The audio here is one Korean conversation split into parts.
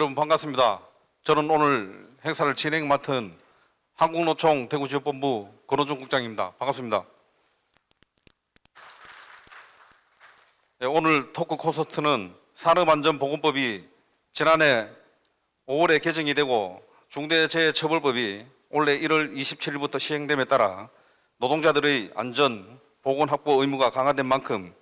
여러분 반갑습니다. 저는 오늘 행사를 진행 맡은 한국노총 대구지역본부 권호중 국장입니다. 반갑습니다. 네, 오늘 토크 콘서트는 산업안전보건법이 지난해 5월에 개정이 되고 중대재해처벌법이 올해 1월 27일부터 시행됨에 따라 노동자들의 안전, 보건 확보 의무가 강화된 만큼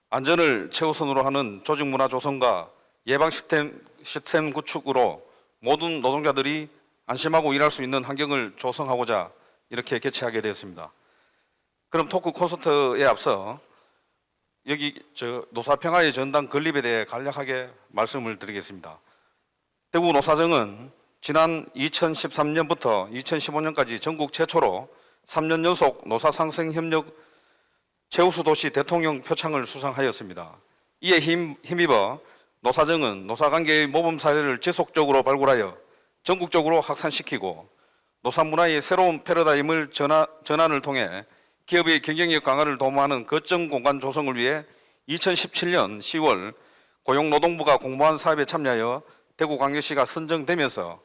안전을 최우선으로 하는 조직문화 조성과 예방 시스템 구축으로 모든 노동자들이 안심하고 일할 수 있는 환경을 조성하고자 이렇게 개최하게 되었습니다. 그럼 토크 콘서트에 앞서 여기 노사평화의 전당 건립에 대해 간략하게 말씀을 드리겠습니다. 대구 노사정은 지난 2013년부터 2015년까지 전국 최초로 3년 연속 노사상생협력 최우수 도시 대통령 표창을 수상하였습니다. 이에 힘입어 노사정은 노사관계의 모범 사례를 지속적으로 발굴하여 전국적으로 확산시키고 노사문화의 새로운 패러다임을 전환을 통해 기업의 경쟁력 강화를 도모하는 거점 공간 조성을 위해 2017년 10월 고용노동부가 공모한 사업에 참여하여 대구광역시가 선정되면서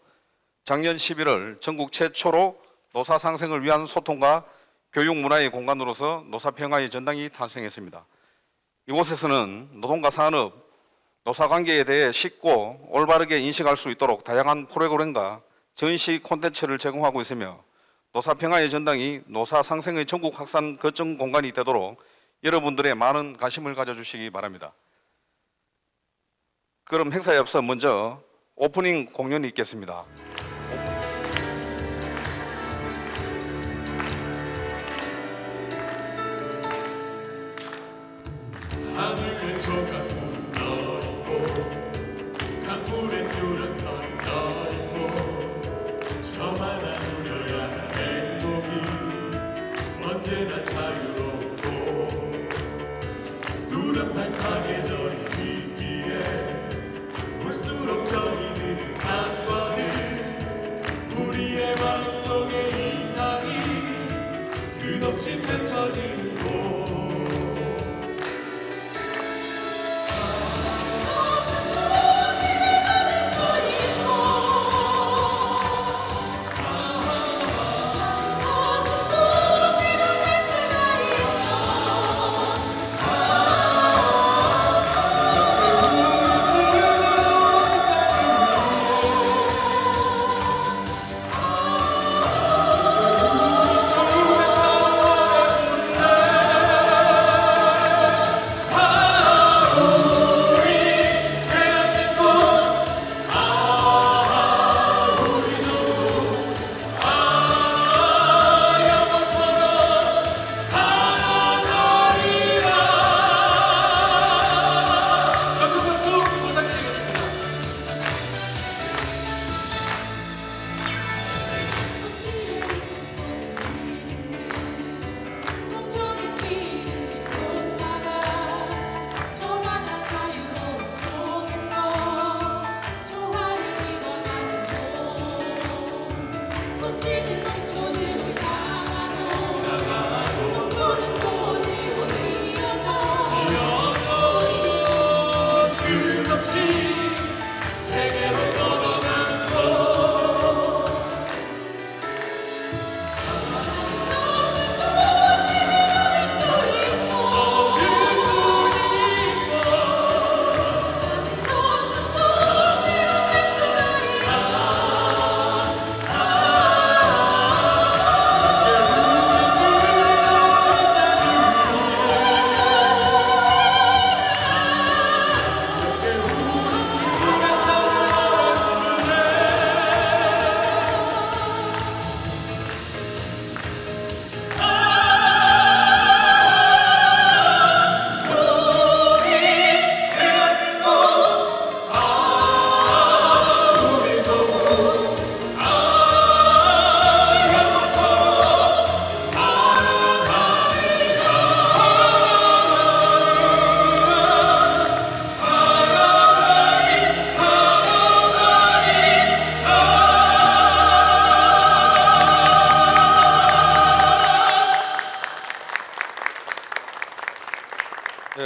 작년 11월 전국 최초로 노사 상생을 위한 소통과 교육 문화의 공간으로서 노사평화의 전당이 탄생했습니다. 이곳에서는 노동과 산업, 노사관계에 대해 쉽고 올바르게 인식할 수 있도록 다양한 프로그램과 전시 콘텐츠를 제공하고 있으며 노사평화의 전당이 노사상생의 전국 확산 거점 공간이 되도록 여러분들의 많은 관심을 가져주시기 바랍니다. 그럼 행사에 앞서 먼저 오프닝 공연이 있겠습니다. 하늘에 조각구름 떠있고 강물에 뚜랑선이 떠있고 저만 안 울려야 행복이 언제나 자유롭고 뚜렷한 사계절이 있기에 볼수록 정이 드는 산과들 우리의 마음속의 이상이 끝없이 펼쳐지는 곳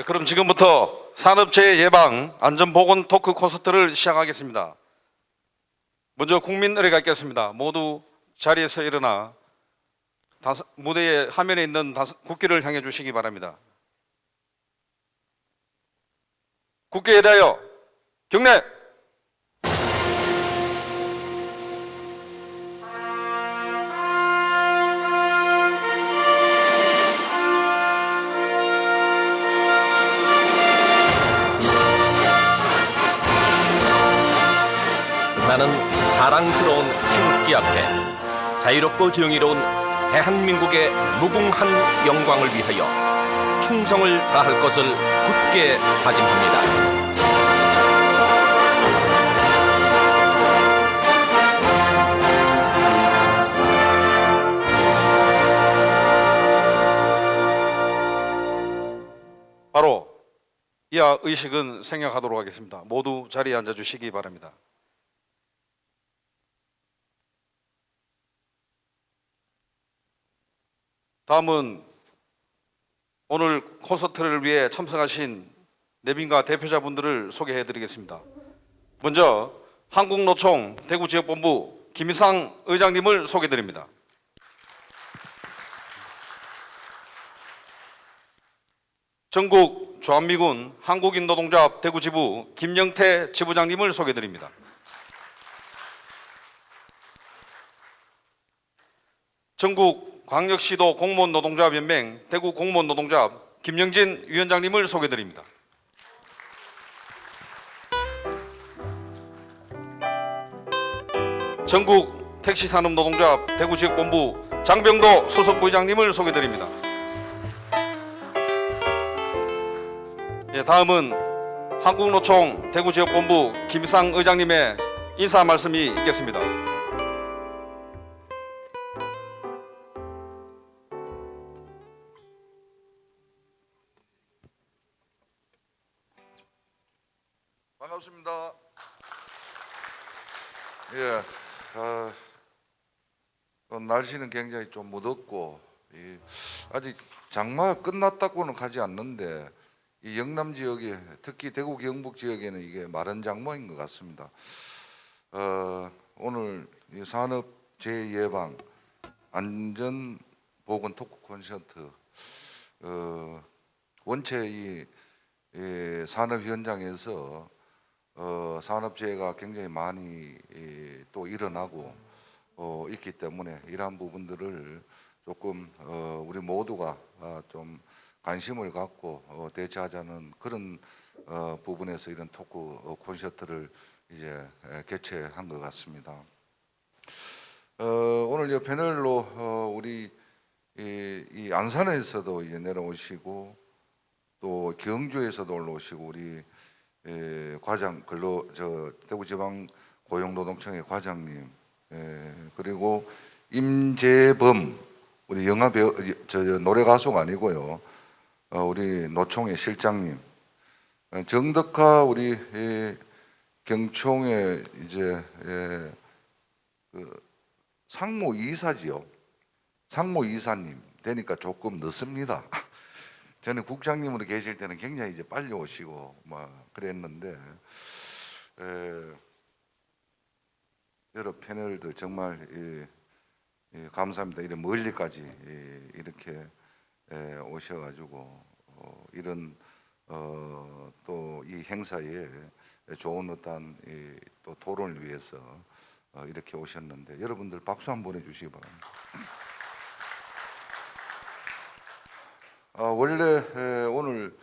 그럼 지금부터 산업재해 예방 안전보건 토크 콘서트를 시작하겠습니다. 먼저 국민 의례가 있겠습니다. 모두 자리에서 일어나 무대의 화면에 있는 국기를 향해 주시기 바랍니다. 국기에 대하여 경례! 나는 자랑스러운 태극기 앞에 자유롭고 정의로운 대한민국의 무궁한 영광을 위하여 충성을 다할 것을 굳게 다짐합니다. 바로 이하 의식은 생략하도록 하겠습니다. 모두 자리에 앉아 주시기 바랍니다. 다음은 오늘 콘서트를 위해 참석하신 내빈과 대표자분들을 소개해 드리겠습니다. 먼저 한국노총 대구지역본부 김희상 의장님을 소개해 드립니다. 전국 주한미군 한국인노동조합 대구지부 김영태 지부장님을 소개해 드립니다. 전국 광역시도 공무원노동조합연맹 대구 공무원노동조합 김영진 위원장님을 소개드립니다. 전국 택시산업노동조합 대구지역본부 장병도 수석부의장님을 소개드립니다. 다음은 한국노총 대구지역본부 김상 의장님의 인사 말씀이 있겠습니다. 반갑습니다. 예, 날씨는 굉장히 좀 무덥고 아직 장마가 끝났다고는 가지 않는데 이 영남 지역에 특히 대구 경북 지역에는 이게 마른 장마인 것 같습니다. 오늘 이 산업 재예방 안전보건 토크 콘서트 원체 이 산업 현장에서 산업재해가 굉장히 많이 또 일어나고 있기 때문에 이러한 부분들을 조금 우리 모두가 좀 관심을 갖고 대처하자는 그런 부분에서 이런 토크 콘서트를 이제 개최한 것 같습니다. 오늘 이 패널로 우리 이 안산에서도 이제 내려오시고 또 경주에서도 올라오시고 우리 과장 대구지방 고용노동청의 과장님 그리고 임재범 우리 영화 배우 노래 가수가 아니고요 우리 노총의 실장님 정덕하 우리 경총의 이제 그 상무 이사지요 상무 이사님 되니까 조금 늦습니다. 저는 국장님으로 계실 때는 굉장히 이제 빨리 오시고 막 그랬는데 여러 패널들 정말 감사합니다. 이런 멀리까지 이렇게 오셔가지고 이런 또 이 행사에 좋은 어떤 또 토론을 위해서 이렇게 오셨는데 여러분들 박수 한번 보내주시기 바랍니다. 원래 오늘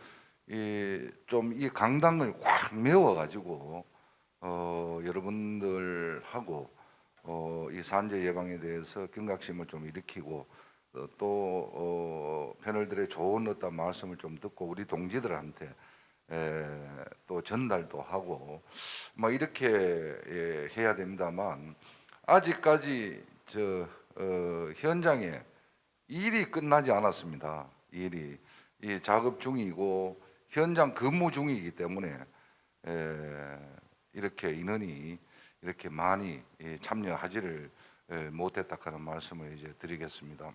좀 이 강당을 확 메워가지고 여러분들하고 이 산재 예방에 대해서 경각심을 좀 일으키고 또 패널들의 좋은 어떤 말씀을 좀 듣고 우리 동지들한테 또 전달도 하고 뭐 이렇게 해야 됩니다만 아직까지 현장에 일이 끝나지 않았습니다. 일이 작업 중이고 현장 근무 중이기 때문에 이렇게 인원이 이렇게 많이 참여하지를 못했다 하는 말씀을 이제 드리겠습니다.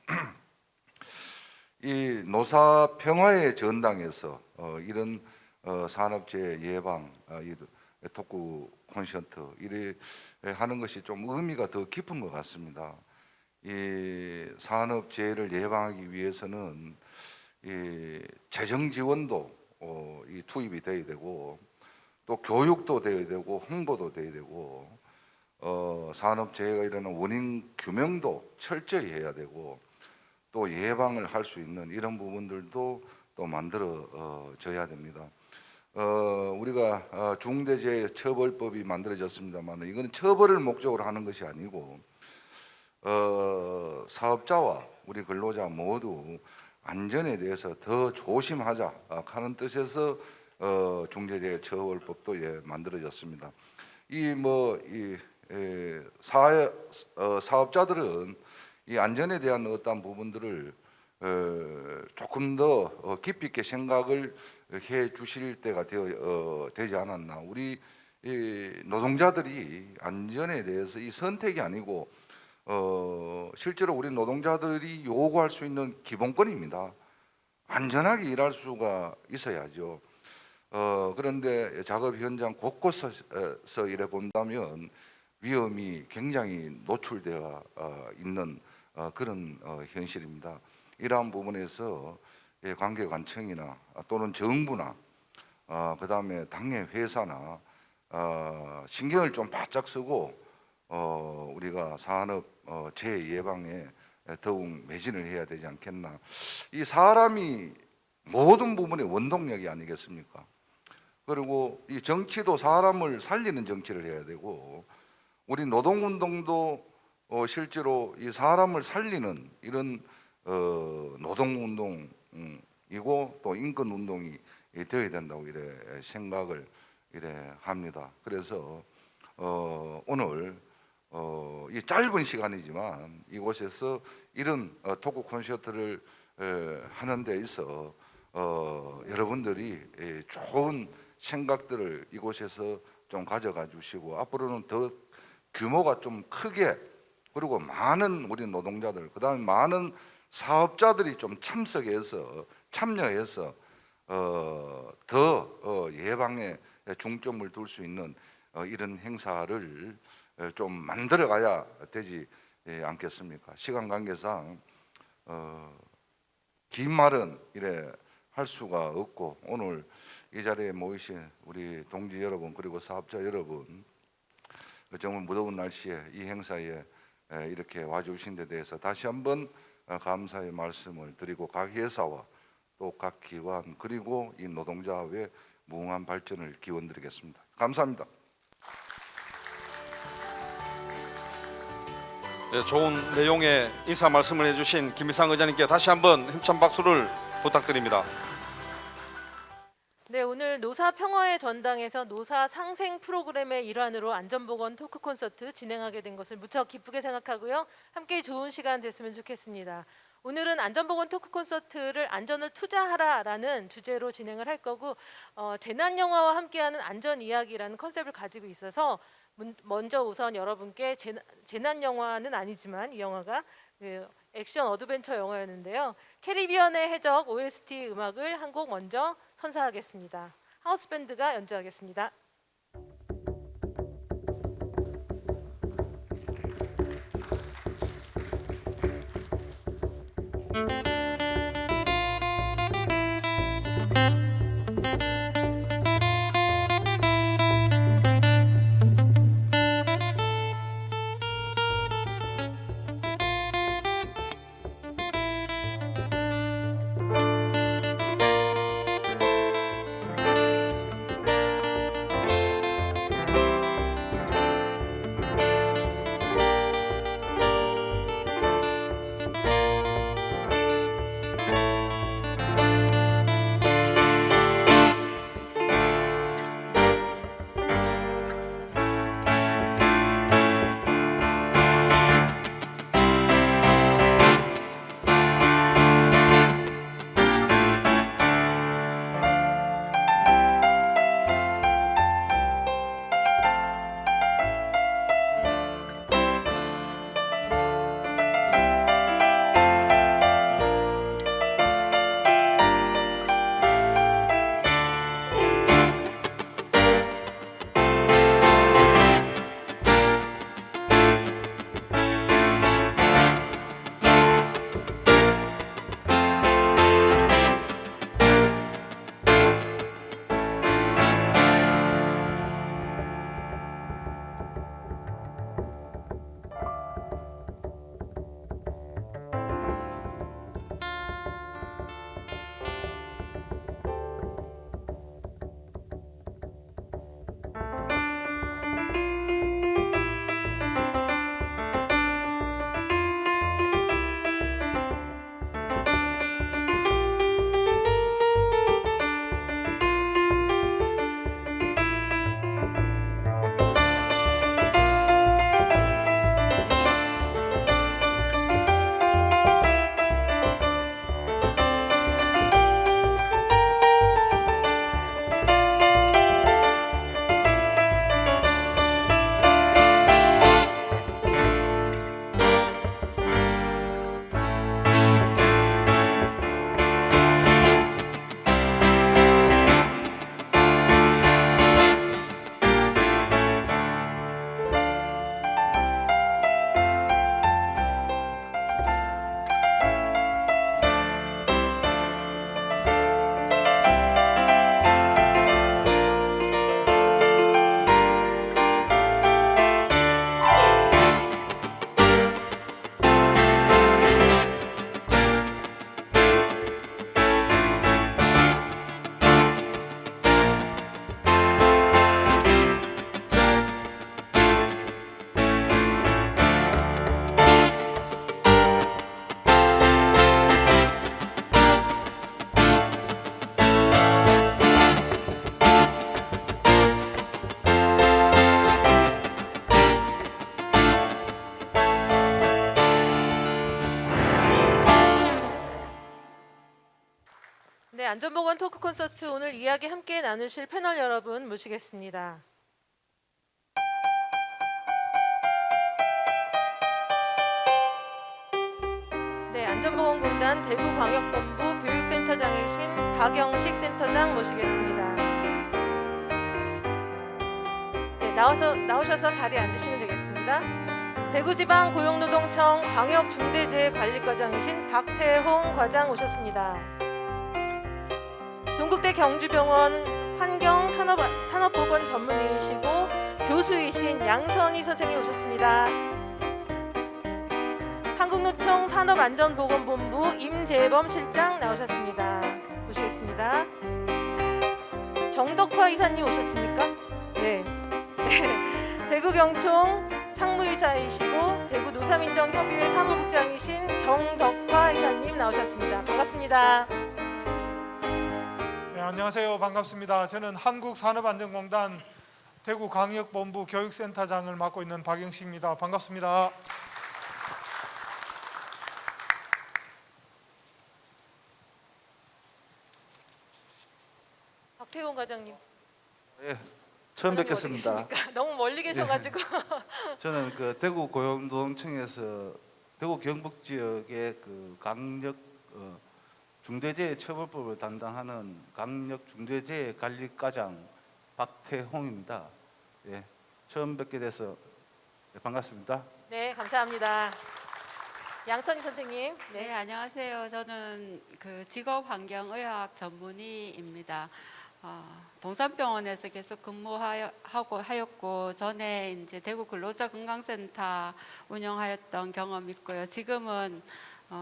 이 노사 평화의 전당에서 이런 산업재해 예방 토크 콘서트 이래 하는 것이 좀 의미가 더 깊은 것 같습니다. 이 산업 재해를 예방하기 위해서는 이 재정 지원도 이 투입이 돼야 되고 또 교육도 돼야 되고 홍보도 돼야 되고 산업 재해가 일어나는 원인 규명도 철저히 해야 되고 또 예방을 할 수 있는 이런 부분들도 또 만들어져야 됩니다. 우리가 중대재해처벌법이 만들어졌습니다만 이거는 처벌을 목적으로 하는 것이 아니고 사업자와 우리 근로자 모두 안전에 대해서 더 조심하자 하는 뜻에서 중대재해처벌법도 만들어졌습니다. 사업자들은 이 안전에 대한 어떤 부분들을 조금 더 깊이 있게 생각을 해 주실 때가 되지 않았나. 우리 이 노동자들이 안전에 대해서 이 선택이 아니고 실제로 우리 노동자들이 요구할 수 있는 기본권입니다. 안전하게 일할 수가 있어야죠. 그런데 작업 현장 곳곳에서 일해 본다면 위험이 굉장히 노출되어 있는 그런 현실입니다. 이러한 부분에서 관계관청이나 또는 정부나 그다음에 당내 회사나 신경을 좀 바짝 쓰고 우리가 산업 재해 예방에 더욱 매진을 해야 되지 않겠나. 이 사람이 모든 부분의 원동력이 아니겠습니까? 그리고 이 정치도 사람을 살리는 정치를 해야 되고 우리 노동운동도 실제로 이 사람을 살리는 이런 노동운동이고 또 인권운동이 되어야 된다고 이래 생각을 이래 합니다. 그래서 오늘 이 짧은 시간이지만 이곳에서 이런 토크 콘서트를 하는 데 있어 여러분들이 좋은 생각들을 이곳에서 좀 가져가 주시고 앞으로는 더 규모가 좀 크게 그리고 많은 우리 노동자들 그다음에 많은 사업자들이 좀 참여해서 더 예방에 중점을 둘 수 있는 이런 행사를 좀 만들어 가야 되지 않겠습니까? 시간 관계상 긴 말은 이래 할 수가 없고 오늘 이 자리에 모이신 우리 동지 여러분 그리고 사업자 여러분 정말 무더운 날씨에 이 행사에 이렇게 와주신 데 대해서 다시 한번 감사의 말씀을 드리고 각 회사와 또 각 기관 그리고 이 노동자의 무궁한 발전을 기원드리겠습니다. 감사합니다. 네, 좋은 내용의 인사 말씀을 해주신 김희상 의장님께 다시 한번 힘찬 박수를 부탁드립니다. 네, 오늘 노사 평화의 전당에서 노사 상생 프로그램의 일환으로 안전보건 토크 콘서트 진행하게 된 것을 무척 기쁘게 생각하고요. 함께 좋은 시간 됐으면 좋겠습니다. 오늘은 안전보건 토크 콘서트를 안전을 투자하라라는 주제로 진행을 할 거고 재난 영화와 함께하는 안전 이야기라는 컨셉을 가지고 있어서 먼저 우선 여러분께 재난 영화는 아니지만 이 영화가 액션 어드벤처 영화였는데요. 캐리비안의 해적 OST 음악을 한 곡 먼저 선사하겠습니다. 하우스 밴드가 연주하겠습니다. 네, 안전보건 토크 콘서트 오늘 이야기 함께 나누실 패널 여러분 모시겠습니다. 네, 안전보건공단 대구광역본부 교육센터장이신 박영식 센터장 모시겠습니다. 네, 나오셔서 자리에 앉으시면 되겠습니다. 대구지방고용노동청 광역중대재해관리과장이신 박태홍 과장 오셨습니다. 동국대 경주병원 환경산업보건 전문의이시고 교수이신 양선희 선생님 오셨습니다. 한국노총 산업안전보건본부 임재범 실장 나오셨습니다. 모시겠습니다. 정덕화 이사님 오셨습니까? 네. 대구경총 상무이사이시고 대구노사민정협의회 사무국장이신 정덕화 이사님 나오셨습니다. 반갑습니다. 네, 안녕하세요. 반갑습니다. 저는 한국산업안전공단 대구광역본부 교육센터장을 맡고 있는 박영식입니다. 반갑습니다. 박태홍 과장님. 예, 처음 과장님 뵙겠습니다. 어디 계십니까? 너무 멀리 계셔가지고. 저는 그 대구 고용노동청에서 대구 경북 지역의 그 강력 중대재해처벌법을 담당하는 강력 중대재해관리과장 박태홍입니다. 예, 처음 뵙게 돼서 반갑습니다. 네, 감사합니다. 양선희 선생님. 네, 안녕하세요. 저는 그 직업환경의학 전문의입니다. 동산병원에서 계속 하였고 전에 이제 대구 근로자 건강센터 운영하였던 경험이 있고요. 지금은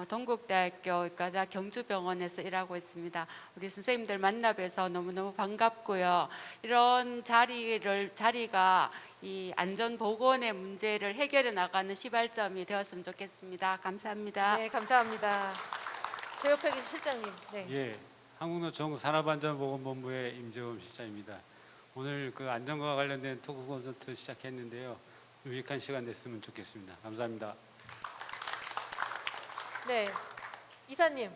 동국대학교 의과대학 경주병원에서 일하고 있습니다. 우리 선생님들 만나 뵈서 너무너무 반갑고요. 이런 자리가 이 안전보건의 문제를 해결해 나가는 시발점이 되었으면 좋겠습니다. 감사합니다. 네, 감사합니다. 제 옆에 계신 실장님. 네. 예, 한국노총 산업안전보건본부의 임재범 실장입니다. 오늘 그 안전과 관련된 토크 콘서트 시작했는데요. 유익한 시간 됐으면 좋겠습니다. 감사합니다. 네, 이사님.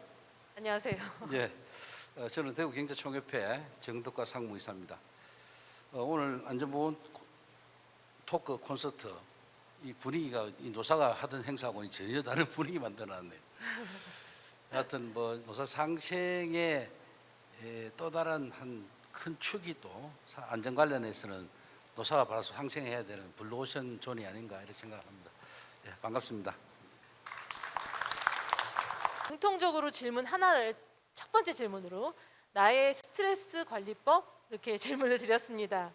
안녕하세요. 예, 저는 대구경제총협회 정덕과 상무이사입니다. 오늘 안전보건 토크 콘서트 이 분위기가 이 노사가 하던 행사하고는 전혀 다른 분위기 만들어놨네요. 하여튼 뭐 노사 상생의 또 다른 한 큰 축이 또 안전 관련해서는 노사가 바로 상생해야 되는 블루오션 존이 아닌가 이렇게 생각합니다. 예, 반갑습니다. 공통적으로 질문 하나를 첫 번째 질문으로 나의 스트레스 관리법 이렇게 질문을 드렸습니다.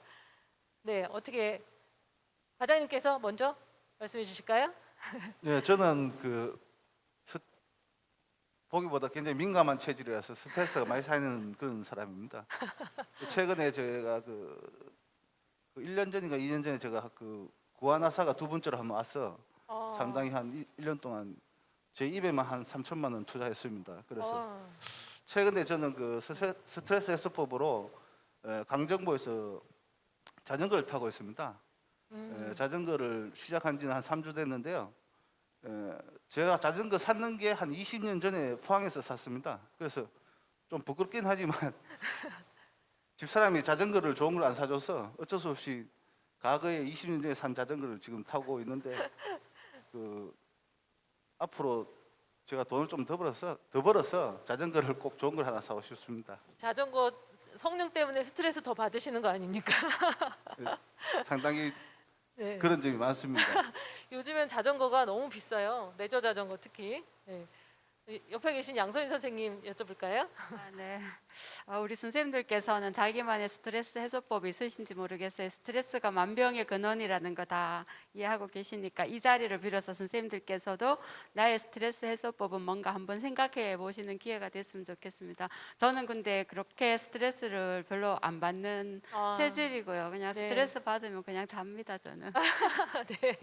네, 어떻게 과장님께서 먼저 말씀해 주실까요? 예, 저는 보기보다 굉장히 민감한 체질이라서 스트레스가 많이 쌓이는 그런 사람입니다. 최근에 제가 1년 전인가 2년 전에 제가 구하나사가 두 번째로 한번 와서 상당히 한 1년 동안 제 입에만 한 3천만 원 투자했습니다. 그래서 최근에 저는 그 스트레스 해소법으로 강정보에서 자전거를 타고 있습니다. 자전거를 시작한 지는 한 3주 됐는데요. 제가 자전거 샀는 게 한 20년 전에 포항에서 샀습니다. 그래서 좀 부끄럽긴 하지만 집사람이 자전거를 좋은 걸 안 사줘서 어쩔 수 없이 과거에 20년 전에 산 자전거를 지금 타고 있는데 앞으로 제가 돈을 좀 더 벌어서 자전거를 꼭 좋은 걸 하나 사고 싶습니다. 자전거 성능 때문에 스트레스 더 받으시는 거 아닙니까? 상당히 네. 그런 점이 많습니다. 요즘엔 자전거가 너무 비싸요. 레저 자전거 특히. 네. 옆에 계신 양선희 선생님 여쭤볼까요? 네. 우리 선생님들께서는 자기만의 스트레스 해소법이 있으신지 모르겠어요. 스트레스가 만병의 근원이라는 거 다 이해하고 계시니까 이 자리를 빌어서 선생님들께서도 나의 스트레스 해소법은 뭔가 한번 생각해 보시는 기회가 됐으면 좋겠습니다. 저는 근데 그렇게 스트레스를 별로 안 받는 체질이고요. 그냥 네. 스트레스 받으면 그냥 잡니다, 저는. 네.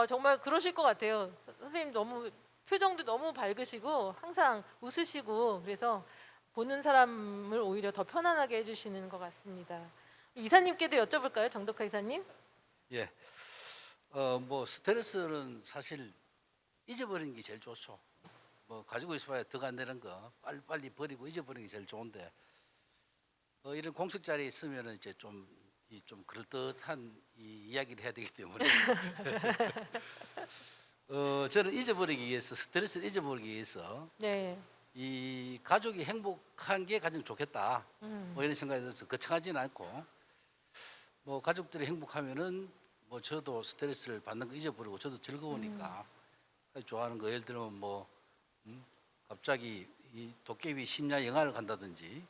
정말 그러실 것 같아요. 선생님 너무 표정도 너무 밝으시고 항상 웃으시고 그래서 보는 사람을 오히려 더 편안하게 해주시는 것 같습니다. 이사님께도 여쭤볼까요, 정덕화 이사님? 예, 뭐 스트레스는 사실 잊어버리는 게 제일 좋죠. 뭐 가지고 있어봐야 더 안 되는 거 빨리 버리고 잊어버리는 게 제일 좋은데 이런 공식 자리에 있으면은 이제 좀 그럴듯한 이야기를 해야 되기 때문에 저는 잊어버리기 위해서 스트레스를 잊어버리기 위해서 네. 이 가족이 행복한 게 가장 좋겠다. 뭐 이런 생각에 대해서 거창하지는 않고 뭐 가족들이 행복하면은 뭐 저도 스트레스를 받는 거 잊어버리고 저도 즐거우니까 좋아하는 거 예를 들면 뭐 갑자기 이 도깨비 심야 영화를 간다든지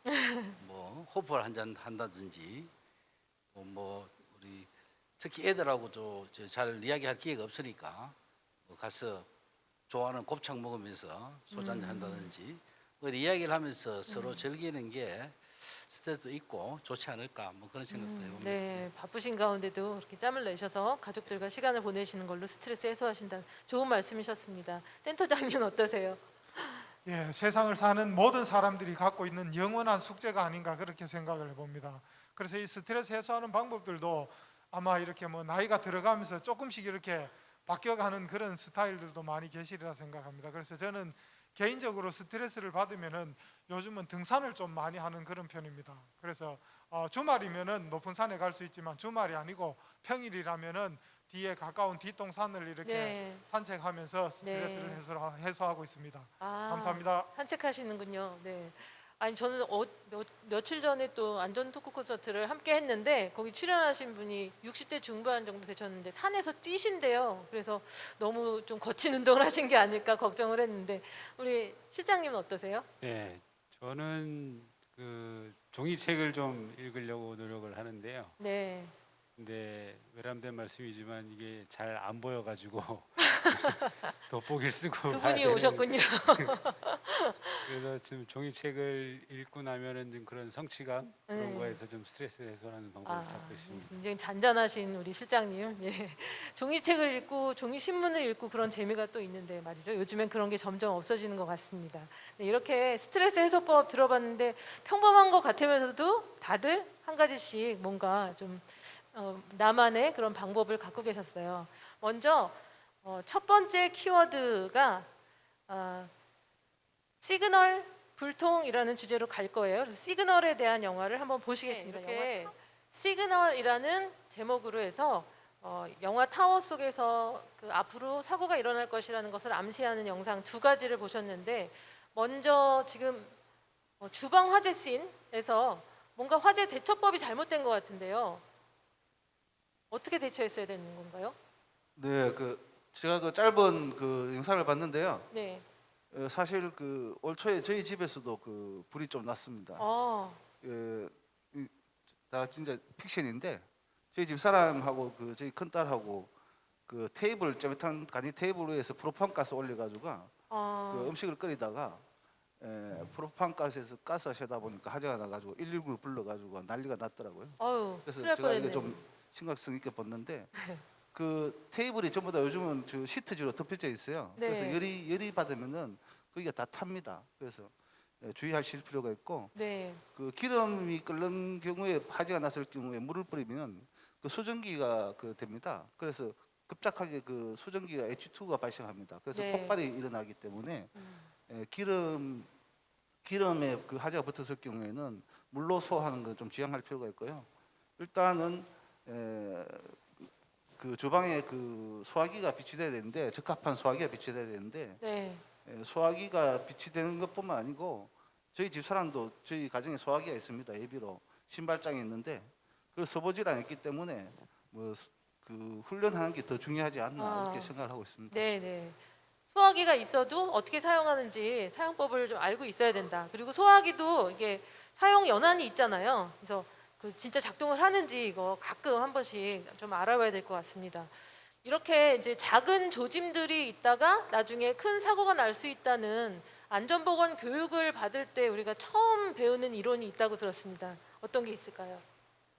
뭐 호프를 한잔 한다든지 또 뭐 우리 특히 애들하고도 잘 이야기할 기회가 없으니까 뭐 가서 좋아하는 곱창 먹으면서 소주 한잔 한다든지 뭐 이야기를 하면서 서로 즐기는 게 스트레스도 있고 좋지 않을까 뭐 그런 생각도 해봅니다. 네, 바쁘신 가운데도 그렇게 짬을 내셔서 가족들과 시간을 보내시는 걸로 스트레스 해소하신다. 좋은 말씀이셨습니다. 센터장님은 어떠세요? 예, 세상을 사는 모든 사람들이 갖고 있는 영원한 숙제가 아닌가 그렇게 생각을 해봅니다. 그래서 이 스트레스 해소하는 방법들도 아마 이렇게 뭐 나이가 들어가면서 조금씩 이렇게 바뀌어가는 그런 스타일들도 많이 계시리라 생각합니다. 그래서 저는 개인적으로 스트레스를 받으면은 요즘은 등산을 좀 많이 하는 그런 편입니다. 그래서 주말이면은 높은 산에 갈 수 있지만 주말이 아니고 평일이라면은 뒤에 가까운 뒷동산을 이렇게 네. 산책하면서 스트레스를 네. 해소하고 있습니다. 아, 감사합니다. 산책하시는군요. 네. 아니 저는 며칠 전에 또 안전 토크 콘서트를 함께 했는데 거기 출연하신 분이 60대 중반 정도 되셨는데 산에서 뛰신대요. 그래서 너무 좀 거친 운동을 하신 게 아닐까 걱정을 했는데 우리 실장님은 어떠세요? 네, 저는 그 종이책을 좀 읽으려고 노력을 하는데요. 네. 근데 외람된 말씀이지만 이게 잘 안 보여가지고 돋보기를 쓰고 봐야 그분이 되는 오셨군요. 그래서 지금 종이책을 읽고 나면은 좀 그런 성취감 그런 네. 거에서 좀 스트레스 해소하는 방법을 찾고 있습니다. 굉장히 잔잔하신 우리 실장님. 예. 종이책을 읽고 종이 신문을 읽고 그런 재미가 또 있는데 말이죠. 요즘엔 그런 게 점점 없어지는 것 같습니다. 네, 이렇게 스트레스 해소법 들어봤는데 평범한 것 같으면서도 다들 한 가지씩 뭔가 좀 나만의 그런 방법을 갖고 계셨어요. 먼저 첫 번째 키워드가 시그널 불통이라는 주제로 갈 거예요. 그래서 시그널에 대한 영화를 한번 보시겠습니다. 이렇게 시그널이라는 제목으로 해서 영화 타워 속에서 그 앞으로 사고가 일어날 것이라는 것을 암시하는 영상 두 가지를 보셨는데 먼저 지금 주방 화재 씬에서 뭔가 화재 대처법이 잘못된 것 같은데요. 어떻게 대처했어야 되는 건가요? 네, 제가 그 짧은 그 영상을 봤는데요. 네. 사실 그 올 초에 저희 집에서도 그 불이 좀 났습니다. 다 진짜 픽션인데 저희 집 사람하고 그 저희 큰 딸하고 그 테이블 쩌릿한 간이 테이블 위에서 프로판 가스 올려가지고 그 음식을 끓이다가 프로판 가스에서 가스가 새다 보니까 화재가 나가지고 119를 불러가지고 난리가 났더라고요. 큰일 그래서 날 제가 이게 뻔했네요. 좀 심각성 있게 봤는데 그 테이블이 전부 다 요즘은 저 시트지로 덮여져 있어요. 네. 그래서 열이 받으면은 거기가 다 탑니다. 그래서 주의하실 필요가 있고 네. 그 기름이 끓는 경우에 화재가 났을 경우에 물을 뿌리면 그 수증기가 됩니다. 그래서 급작하게 그 수증기가 H2가 발생합니다. 그래서 네. 폭발이 일어나기 때문에 기름에 그 화재가 붙었을 경우에는 물로 소화하는 걸 좀 지양할 필요가 있고요. 일단은 그 주방에 그 소화기가 비치돼야 되는데 적합한 소화기가 비치돼야 되는데 네. 소화기가 비치되는 것뿐만 아니고 저희 집 사람도 저희 가정에 소화기가 있습니다. 예비로 신발장이 있는데 그걸 써보질 않았기 때문에 뭐 그 훈련하는 게 더 중요하지 않나 이렇게 생각을 하고 있습니다. 네, 네. 소화기가 있어도 어떻게 사용하는지 사용법을 좀 알고 있어야 된다. 그리고 소화기도 이게 사용 연한이 있잖아요. 그래서 그 진짜 작동을 하는지 이거 가끔 한 번씩 좀 알아봐야 될 것 같습니다. 이렇게 이제 작은 조짐들이 있다가 나중에 큰 사고가 날 수 있다는 안전보건 교육을 받을 때 우리가 처음 배우는 이론이 있다고 들었습니다. 어떤 게 있을까요?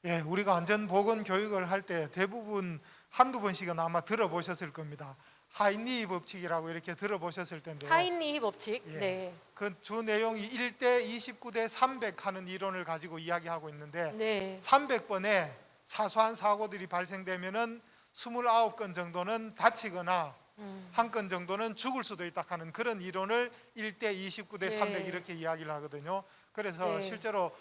예, 우리가 안전보건 교육을 할 때 대부분 한두 번씩은 아마 들어보셨을 겁니다. 하인리 법칙이라고 이렇게 들어보셨을 텐데요. 하인리 법칙. 예. 네. 그 주 내용이 1대 29대 300 하는 이론을 가지고 이야기하고 있는데 네. 300번에 사소한 사고들이 발생되면은 29건 정도는 다치거나 한 건 정도는 죽을 수도 있다 하는 그런 이론을 1대 29대 300 네. 이렇게 이야기를 하거든요. 그래서 네. 실제로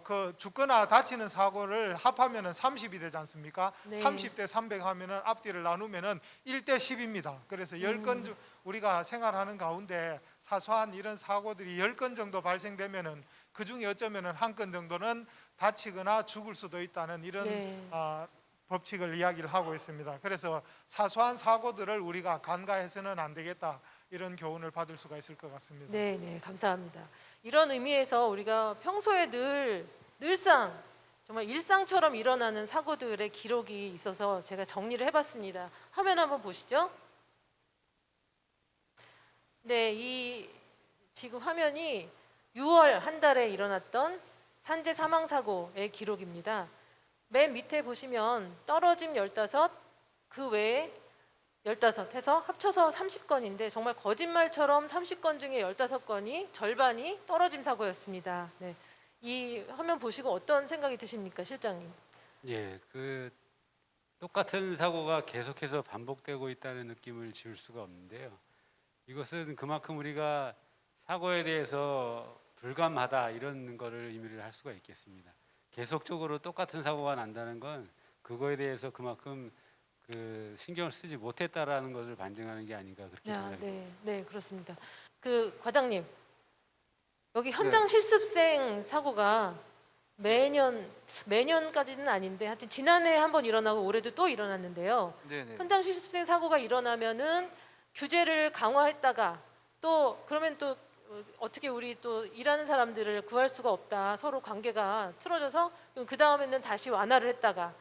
그 죽거나 다치는 사고를 합하면은 30이 되지 않습니까? 네. 30대 300 하면은 앞뒤를 나누면은 1대 10입니다. 그래서 10건 우리가 생활하는 가운데 사소한 이런 사고들이 10건 정도 발생되면은 그 중에 어쩌면은 한 건 정도는 다치거나 죽을 수도 있다는 이런 네. 법칙을 이야기를 하고 있습니다. 그래서 사소한 사고들을 우리가 간과해서는 안 되겠다, 이런 교훈을 받을 수가 있을 것 같습니다. 네, 네, 감사합니다. 이런 의미에서 우리가 평소에 늘상 정말 일상처럼 일어나는 사고들의 기록이 있어서 제가 정리를 해봤습니다. 화면 한번 보시죠. 네, 이 지금 화면이 6월 한 달에 일어났던 산재 사망 사고의 기록입니다. 맨 밑에 보시면 떨어짐 15, 그 외에 15 해서 합쳐서 30건인데 정말 거짓말처럼 30건 중에 15건이 절반이 떨어짐 사고였습니다. 네. 이 화면 보시고 어떤 생각이 드십니까, 실장님? 예, 그 똑같은 사고가 계속해서 반복되고 있다는 느낌을 지울 수가 없는데요. 이것은 그만큼 우리가 사고에 대해서 불감하다 이런 거를 의미를 할 수가 있겠습니다. 계속적으로 똑같은 사고가 난다는 건 그거에 대해서 그만큼 그 신경을 쓰지 못했다라는 것을 반증하는 게 아닌가 그렇게 생각합니다. 네, 네, 그렇습니다. 그 과장님, 여기 현장 실습생 사고가 매년까지는 아닌데 하여튼 지난해 한 번 일어나고 올해도 또 일어났는데요. 네네. 현장 실습생 사고가 일어나면은 규제를 강화했다가 또 그러면 또 어떻게 우리 또 일하는 사람들을 구할 수가 없다, 서로 관계가 틀어져서 그 다음에는 다시 완화를 했다가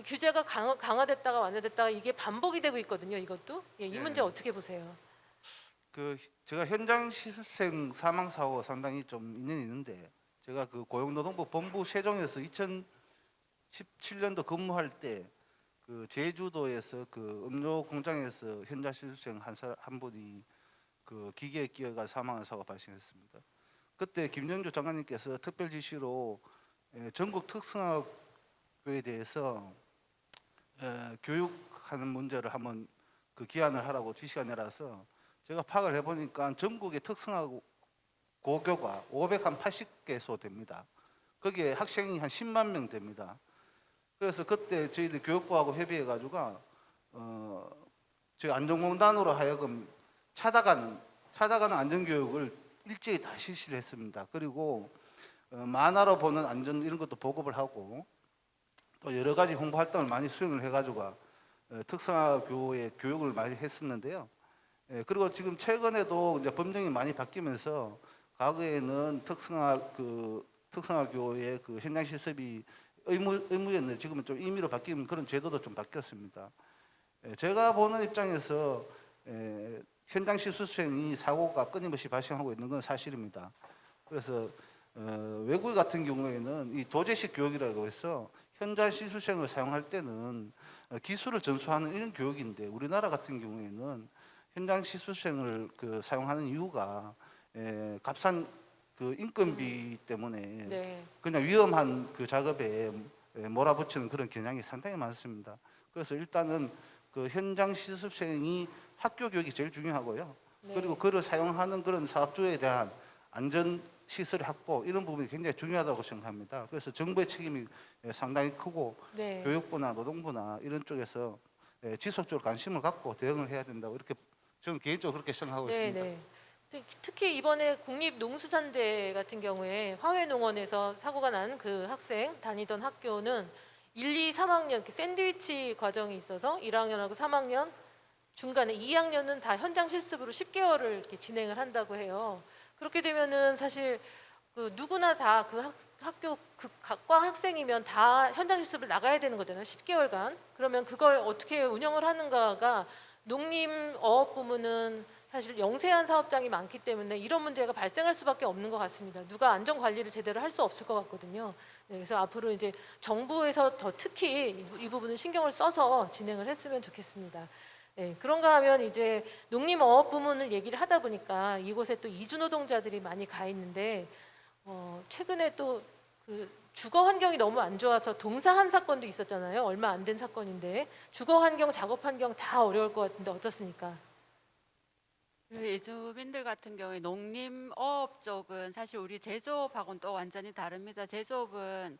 규제가 강화됐다가 완화됐다가 이게 반복이 되고 있거든요. 이것도 예, 이 문제 어떻게 보세요? 그 제가 현장 실습생 사망 사고 상당히 좀 인연이 있는데, 제가 그 고용노동부 본부 세종에서 2017년도 근무할 때 그 제주도에서 그 음료 공장에서 현장 실습생 한 분이 그 기계에 끼어가 사망한 사고가 발생했습니다. 그때 김영주 장관님께서 특별 지시로 전국 특성화교에 대해서 교육하는 문제를 한번 그 기한을 하라고 지시가 내려서 제가 파악을 해보니까 전국의 특성화 고교가 580개소 됩니다. 거기에 학생이 한 10만 명 됩니다. 그래서 그때 저희들 교육부하고 협의해가지고 저희 안전공단으로 하여금 찾아가는 안전교육을 일제히 다 실시를 했습니다. 그리고 만화로 보는 안전 이런 것도 보급을 하고 또 여러 가지 홍보 활동을 많이 수행을 해가지고 특성화교의 교육을 많이 했었는데요. 그리고 지금 최근에도 이제 법령이 많이 바뀌면서 과거에는 특성화교의 그 현장 실습이 의무였는데 지금은 좀 임의로 바뀌는 그런 제도도 좀 바뀌었습니다. 제가 보는 입장에서 현장 실습생이 사고가 끊임없이 발생하고 있는 건 사실입니다. 그래서 외국 같은 경우에는 이 도제식 교육이라고 해서 현장 실습생을 사용할 때는 기술을 전수하는 이런 교육인데, 우리나라 같은 경우에는 현장 실습생을 사용하는 이유가 값싼 그 인건비 때문에 네. 그냥 위험한 그 작업에 몰아붙이는 그런 경향이 상당히 많습니다. 그래서 일단은 그 현장 실습생이 학교 교육이 제일 중요하고요. 네. 그리고 그를 사용하는 그런 사업주에 대한 안전 시설 확보, 이런 부분이 굉장히 중요하다고 생각합니다. 그래서 정부의 책임이 상당히 크고 네. 교육부나 노동부나 이런 쪽에서 지속적으로 관심을 갖고 대응을 해야 된다고, 이렇게 저는 개인적으로 그렇게 생각하고 네, 있습니다. 네. 특히 이번에 국립농수산대 같은 경우에 화훼농원에서 사고가 난 그 학생 다니던 학교는 1, 2, 3학년 샌드위치 과정이 있어서 1학년하고 3학년 중간에 2학년은 다 현장 실습으로 10개월을 이렇게 진행을 한다고 해요. 그렇게 되면은 사실 그 누구나 다 그 학교 그 과 학생이면 다 현장 실습을 나가야 되는 거잖아요. 10개월간. 그러면 그걸 어떻게 운영을 하는가가 농림어업부문은 사실 영세한 사업장이 많기 때문에 이런 문제가 발생할 수밖에 없는 것 같습니다. 누가 안전 관리를 제대로 할 수 없을 것 같거든요. 네, 그래서 앞으로 이제 정부에서 더 특히 이 부분은 신경을 써서 진행을 했으면 좋겠습니다. 네, 그런가 하면 이제 농림어업 부문을 얘기를 하다 보니까 이곳에 또 이주 노동자들이 많이 가 있는데 최근에 또 그 주거 환경이 너무 안 좋아서 동사한 사건도 있었잖아요. 얼마 안 된 사건인데 주거 환경, 작업 환경 다 어려울 것 같은데 어떻습니까? 그 이주민들 같은 경우에 농림어업 쪽은 사실 우리 제조업하고는 또 완전히 다릅니다. 제조업은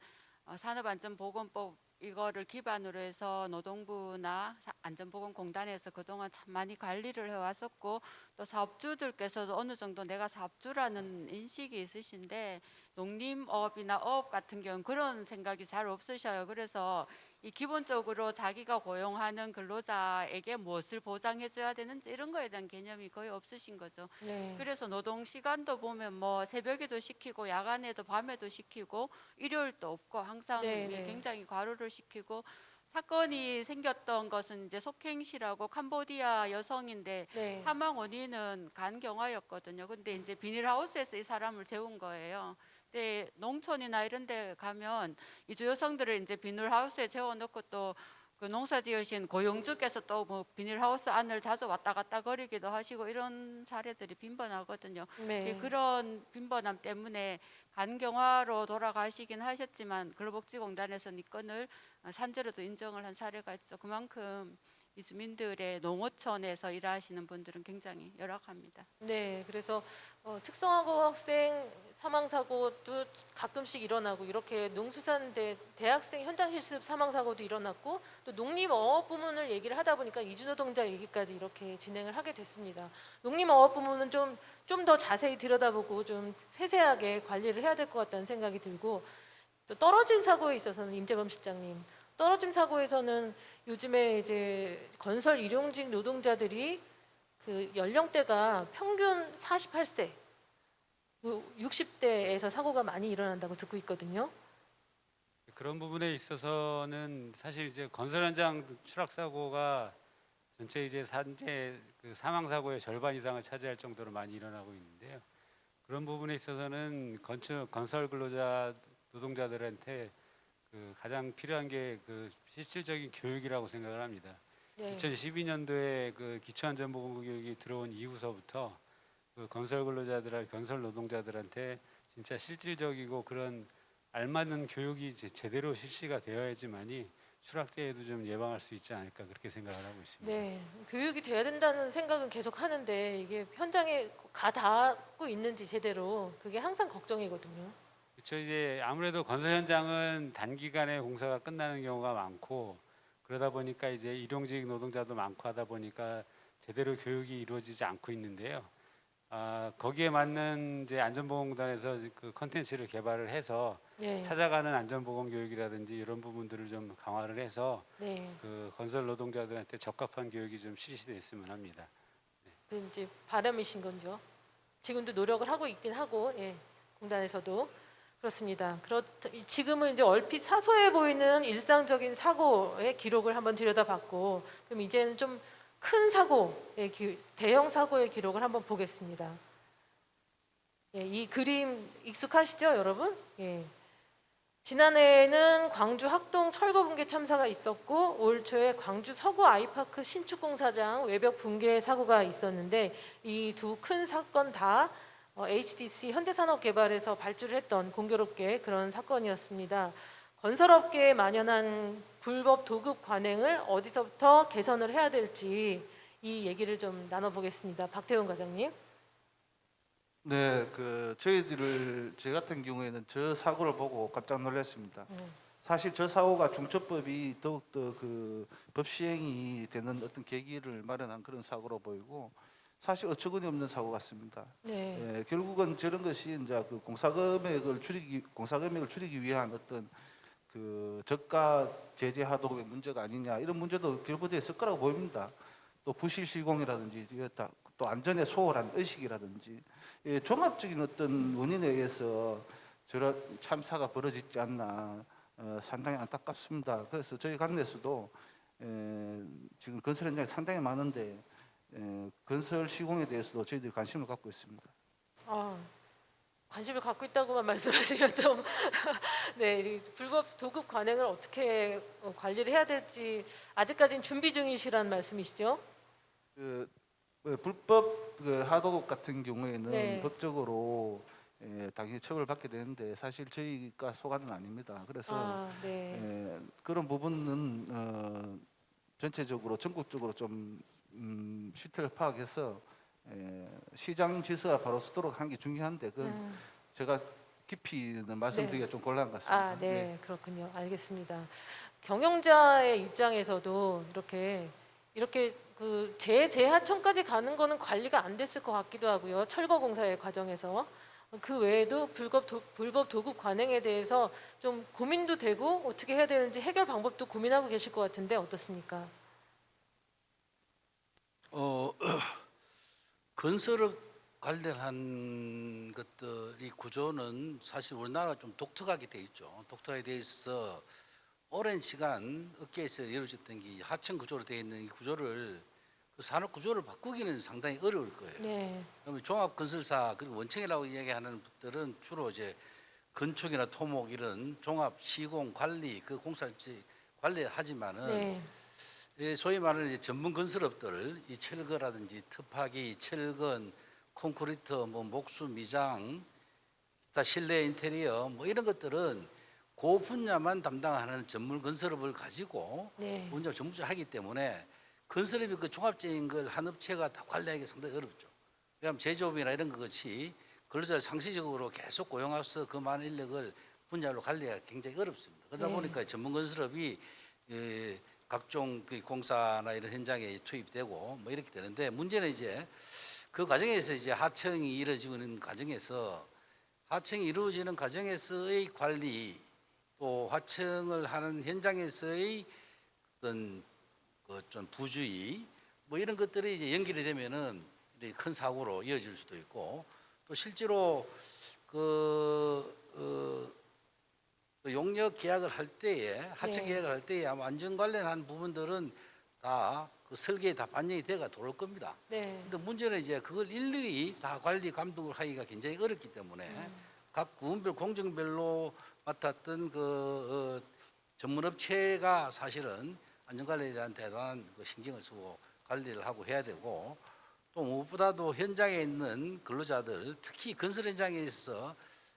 산업안전보건법 이거를 기반으로 해서 노동부나 안전보건공단에서 그동안 참 많이 관리를 해왔었고 또 사업주들께서도 어느 정도 내가 사업주라는 인식이 있으신데 농림업이나 어업 같은 경우는 그런 생각이 잘 없으셔요. 그래서 이 기본적으로 자기가 고용하는 근로자에게 무엇을 보장해줘야 되는지 이런 거에 대한 개념이 거의 없으신 거죠. 네. 그래서 노동 시간도 보면 뭐 새벽에도 시키고 야간에도 밤에도 시키고 일요일도 없고 항상 네, 네. 굉장히 과로를 시키고 사건이 생겼던 것은 이제 속행시라고 캄보디아 여성인데 네. 사망 원인은 간경화였거든요. 근데 이제 비닐하우스에서 이 사람을 재운 거예요. 근데 농촌이나 이런 데 가면 이주 여성들을 이제 비닐하우스에 재워놓고 또 그 농사 지으신 고용주께서 또 뭐 비닐하우스 안을 자주 왔다 갔다 거리기도 하시고 이런 사례들이 빈번하거든요. 네. 그런 빈번함 때문에 간경화로 돌아가시긴 하셨지만 근로복지공단에서는 이 건을 산재로도 인정을 한 사례가 있죠. 그만큼 이 주민들의 농어촌에서 일하시는 분들은 굉장히 열악합니다. 네, 그래서 특성화고 학생 사망 사고도 가끔씩 일어나고 이렇게 농수산대 대학생 현장 실습 사망 사고도 일어났고 또 농림어업 부문을 얘기를 하다 보니까 이주노동자 얘기까지 이렇게 진행을 하게 됐습니다. 농림어업 부문은 좀 더 자세히 들여다보고 좀 세세하게 관리를 해야 될 것 같다는 생각이 들고 또 떨어진 사고에 있어서는 임재범 실장님 떨어짐 사고에서는 요즘에 이제 건설 일용직 노동자들이 그 연령대가 평균 48세, 60대에서 사고가 많이 일어난다고 듣고 있거든요. 그런 부분에 있어서는 사실 이제 건설 현장 추락 사고가 전체 이제 산재 그 사망 사고의 절반 이상을 차지할 정도로 많이 일어나고 있는데요. 그런 부분에 있어서는 건설 근로자 노동자들한테 그 가장 필요한 게 그 실질적인 교육이라고 생각을 합니다. 네. 2012년도에 그 기초안전보건 교육이 들어온 이후서부터 그 건설 근로자들, 건설 노동자들한테 진짜 실질적이고 그런 알맞는 교육이 제대로 실시가 되어야지만이 추락재해도 좀 예방할 수 있지 않을까 그렇게 생각을 하고 있습니다. 네, 교육이 돼야 된다는 생각은 계속 하는데 이게 현장에 가 닿고 있는지 제대로 그게 항상 걱정이거든요. 그렇죠. 이제 아무래도 건설 현장은 단기간에 공사가 끝나는 경우가 많고 그러다 보니까 이제 일용직 노동자도 많고 하다 보니까 제대로 교육이 이루어지지 않고 있는데요. 거기에 맞는 이제 안전보건공단에서 그 컨텐츠를 개발을 해서 네. 찾아가는 안전보건 교육이라든지 이런 부분들을 좀 강화를 해서 네. 그 건설 노동자들한테 적합한 교육이 좀 실시됐으면 합니다. 그 이제 바람이신 건죠. 지금도 노력을 하고 있긴 하고, 예, 공단에서도 그렇습니다. 지금은 이제 얼핏 사소해 보이는 일상적인 사고의 기록을 한번 들여다봤고, 그럼 이제는 좀 큰 사고의 대형 사고의 기록을 한번 보겠습니다. 예, 이 그림 익숙하시죠, 여러분? 예. 지난해에는 광주 학동 철거 붕괴 참사가 있었고 올 초에 광주 서구 아이파크 신축 공사장 외벽 붕괴 사고가 있었는데 이 두 큰 사건 다 HDC 현대산업개발에서 발주를 했던 공교롭게 그런 사건이었습니다. 건설업계에 만연한 불법 도급 관행을 어디서부터 개선을 해야 될지 이 얘기를 좀 나눠보겠습니다. 박태훈 과장님. 네, 그 저희 같은 경우에는 저 사고를 보고 깜짝 놀랐습니다. 사실 저 사고가 중처법이 더욱더 그 법 시행이 되는 어떤 계기를 마련한 그런 사고로 보이고 사실 어처구니 없는 사고 같습니다. 네. 예, 결국은 저런 것이 이제 그 공사금액을 줄이기 위한 어떤 그 저가 제재 하도의 문제가 아니냐 이런 문제도 결부되어 있을 거라고 보입니다. 또 부실 시공이라든지 또 안전에 소홀한 의식이라든지 예, 종합적인 어떤 원인에 의해서 저런 참사가 벌어지지 않나 상당히 안타깝습니다. 그래서 저희 관내에서도 지금 건설 현장이 상당히 많은데 건설 시공에 대해서도 저희들이 관심을 갖고 있습니다. 관심을 갖고 있다고만 말씀하시면 좀 네, 이 불법 도급 관행을 어떻게 관리를 해야 될지 아직까지는 준비 중이시란 말씀이시죠? 그 불법 그 하도급 같은 경우에는 네. 법적으로 당연히 처벌받게 되는데 사실 저희가 소관은 아닙니다. 그래서 네. 그런 부분은 전체적으로 전국적으로 좀 실태를 파악해서 시장 질서가 바로 서도록 하는 게 중요한데 그건 제가 깊이는 말씀드리기가 좀 곤란한 것 같습니다. 네, 그렇군요. 알겠습니다. 경영자의 입장에서도 이렇게 그 재하청까지 가는 거는 관리가 안 됐을 것 같기도 하고요. 철거 공사의 과정에서 그 외에도 불법 도급 관행에 대해서 좀 고민도 되고 어떻게 해야 되는지 해결 방법도 고민하고 계실 것 같은데 어떻습니까? 건설업 관련한 것들이 구조는 사실 우리나라가 좀 독특하게 돼 있죠. 독특하게 돼 있어서 오랜 시간 업계에서 이루어졌던 게 하청 구조로 되어 있는 이 구조를 그 산업 구조를 바꾸기는 상당히 어려울 거예요. 네. 그러면 종합건설사 그리고 원청이라고 이야기하는 분들은 주로 이제 건축이나 토목 이런 종합 시공 관리 그 공사지 관리하지만은 네. 소위 말하는 이제 전문 건설업들 이 철거라든지 특파기, 철근, 콘크리트, 뭐 목수, 미장, 기타 실내 인테리어 뭐 이런 것들은 그 분야만 담당하는 전문 건설업을 가지고 네. 분야 전문적으로 하기 때문에 건설업이 그 종합적인 걸 한 업체가 다 관리하기 상당히 어렵죠. 왜냐하면 제조업이나 이런 것 같이 근로자를 상시적으로 계속 고용해서 그 많은 인력을 분야로 관리하기가 굉장히 어렵습니다. 그러다 네. 보니까 전문 건설업이 각종 그 공사나 이런 현장에 투입되고 뭐 이렇게 되는데 문제는 이제 그 과정에서 이제 하청이 이루어지는 과정에서 하청이 이루어지는 과정에서의 관리 또 하청을 하는 현장에서의 어떤 좀 부주의 뭐 이런 것들이 이제 연결이 되면은 큰 사고로 이어질 수도 있고 또 실제로 용역 계약을 할 때에 하청 네. 계약을 할 때에 아마 안전 관련한 부분들은 다 그 설계에 다 반영이 돼가 들어올 겁니다. 네. 근데 문제는 이제 그걸 일일이 다 관리 감독을 하기가 굉장히 어렵기 때문에 각 구분별 공정별로 맡았던 전문업체가 사실은 안전관리에 대한 대단한 신경을 쓰고 관리를 하고 해야 되고 또 무엇보다도 현장에 있는 근로자들 특히 건설 현장에 있어서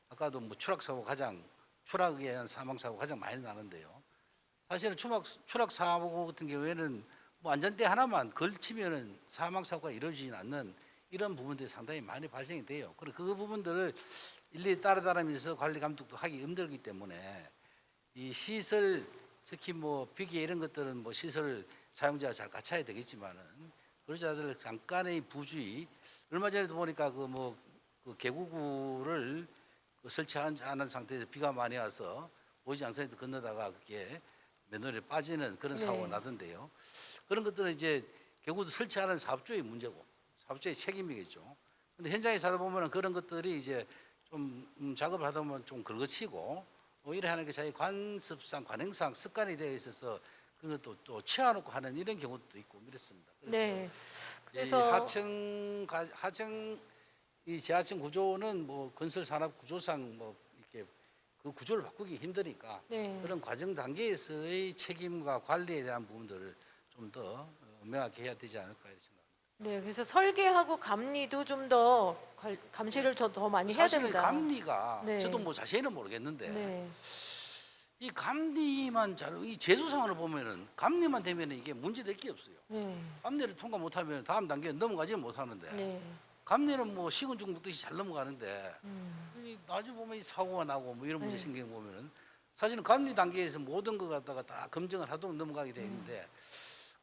아까도 뭐 추락에 의한 사망사고 가장 많이 나는데요. 사실은 추락 사고 같은 경우에는 뭐 안전대 하나만 걸치면은 사망사고가 이루어지지 않는 이런 부분들이 상당히 많이 발생이 돼요. 그리고 그 부분들을 일일이 따라다니면서 관리 감독도 하기 힘들기 때문에 이 시설 특히 뭐 비계 이런 것들은 뭐 시설 사용자가 잘 갖춰야 되겠지만은 근로자들 잠깐의 부주의 얼마 전에도 보니까 그 개구구를 설치하지 않은 상태에서 비가 많이 와서 보이지 않선에도 건너다가 그게 맨홀에 빠지는 그런 사고가 네. 나던데요. 그런 것들은 이제 개구도 설치하는 사업주의 문제고 사업주의 책임이겠죠. 근데 현장에 살다 보면은 그런 것들이 이제 좀 작업을 하다 보면 좀 걸거치고 오히려 하는 게 자기 관습상 관행상 습관이 되어 있어서 그것도 또 치워놓고 하는 이런 경우도 있고 이렇습니다. 네. 그래서 그래서 하청 이 지하층 구조는 뭐 건설 산업 구조상 뭐 이렇게 그 구조를 바꾸기 힘드니까 네. 그런 과정 단계에서의 책임과 관리에 대한 부분들을 좀 더 명확히 해야 되지 않을까 이렇게 생각합니다. 네, 그래서 설계하고 감리도 좀 더 감시를 더 많이 해야 사실 됩니다. 감리가 네. 저도 뭐 자세히는 모르겠는데 네. 이 감리만 이 제도상으로 보면은 감리만 되면 이게 문제될 게 없어요. 네. 감리를 통과 못하면 다음 단계에 넘어가지 못하는데 네. 감리는 뭐 식은 죽 먹듯이 잘 넘어가는데 이 나중에 보면 이 사고가 나고 뭐 이런 문제 네. 생기는 거 보면은 사실은 감리 단계에서 모든 거 갖다가 다 검증을 하도록 넘어가게 돼 있는데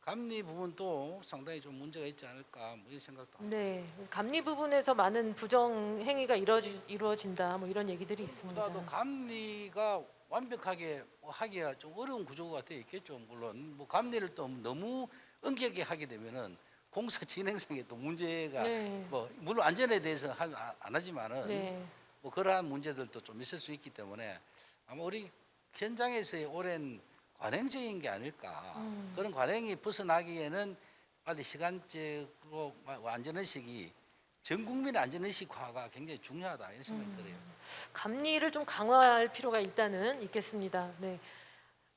감리 부분도 상당히 좀 문제가 있지 않을까 뭐 이런 생각도 합니다. 네. 감리 부분에서 많은 부정 행위가 이루어진다. 뭐 이런 얘기들이 있습니다. 보다도 감리가 완벽하게 뭐 하기가 좀 어려운 구조가 되어 있겠죠. 물론 뭐 감리를 또 너무 엄격하게 하게 되면은 공사 진행상에 또 문제가 네. 뭐 물론 안전에 대해서 안 하지만은 네. 뭐 그러한 문제들도 좀 있을 수 있기 때문에 아마 우리 현장에서의 오랜 관행적인 게 아닐까. 그런 관행이 벗어나기에는 빨리 시간적으로 안전의식이 전 국민의 안전의식화가 굉장히 중요하다 이런 생각이 들어요. 감리를 좀 강화할 필요가 일단은 있겠습니다. 네.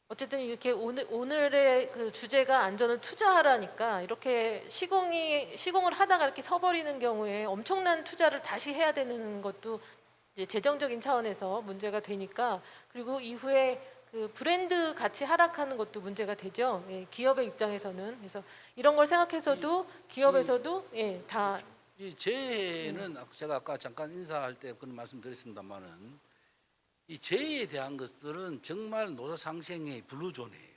어쨌든 이렇게 오늘의 그 주제가 안전을 투자하라니까 이렇게 시공을 하다가 이렇게 서버리는 경우에 엄청난 투자를 다시 해야 되는 것도 이제 재정적인 차원에서 문제가 되니까 그리고 이후에 그 브랜드 가치 하락하는 것도 문제가 되죠. 예, 기업의 입장에서는 그래서 이런 걸 생각해서도 기업에서도 다 이 재해는 제가 아까 잠깐 인사할 때 그런 말씀드렸습니다만은 이 재해에 대한 것들은 정말 노사 상생의 블루존이에요.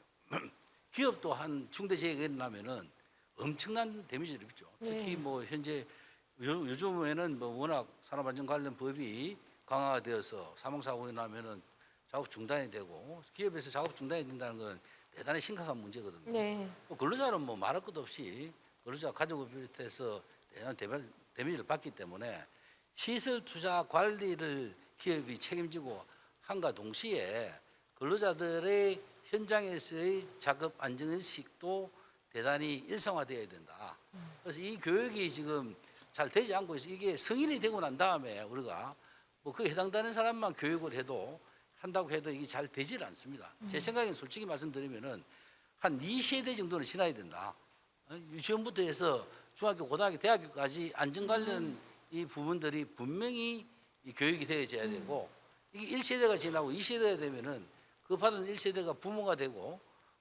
기업도 한 중대 재해가 일어나면은 엄청난 데미지를 입죠. 특히 뭐 현재 요즘에는 뭐 워낙 산업안전 관련 법이 강화가 되어서 사망사고가 나면은 작업 중단이 되고 기업에서 작업 중단이 된다는 건 대단히 심각한 문제거든요. 네. 또 근로자는 뭐 말할 것도 없이 근로자 가족을 비롯해서 대단한 데미지를 받기 때문에 시설 투자 관리를 기업이 책임지고 한과 동시에 근로자들의 현장에서의 작업 안전의식도 대단히 일상화되어야 된다. 그래서 이 교육이 지금 잘 되지 않고 있어. 이게 성인이 되고 난 다음에 우리가 뭐 그에 해당되는 사람만 교육을 해도 한다고 해도 이게 잘 되질 않습니다. 제 생각엔 솔직히 말씀드리면은 한 2세대 정도는 지나야 된다. 유치원부터 해서 중학교, 고등학교, 대학교까지 안전 관련 이 부분들이 분명히 이 교육이 되어져야 되고 이게 1세대가 지나고 2세대가 되면은 그 받은 1세대가 부모가 되고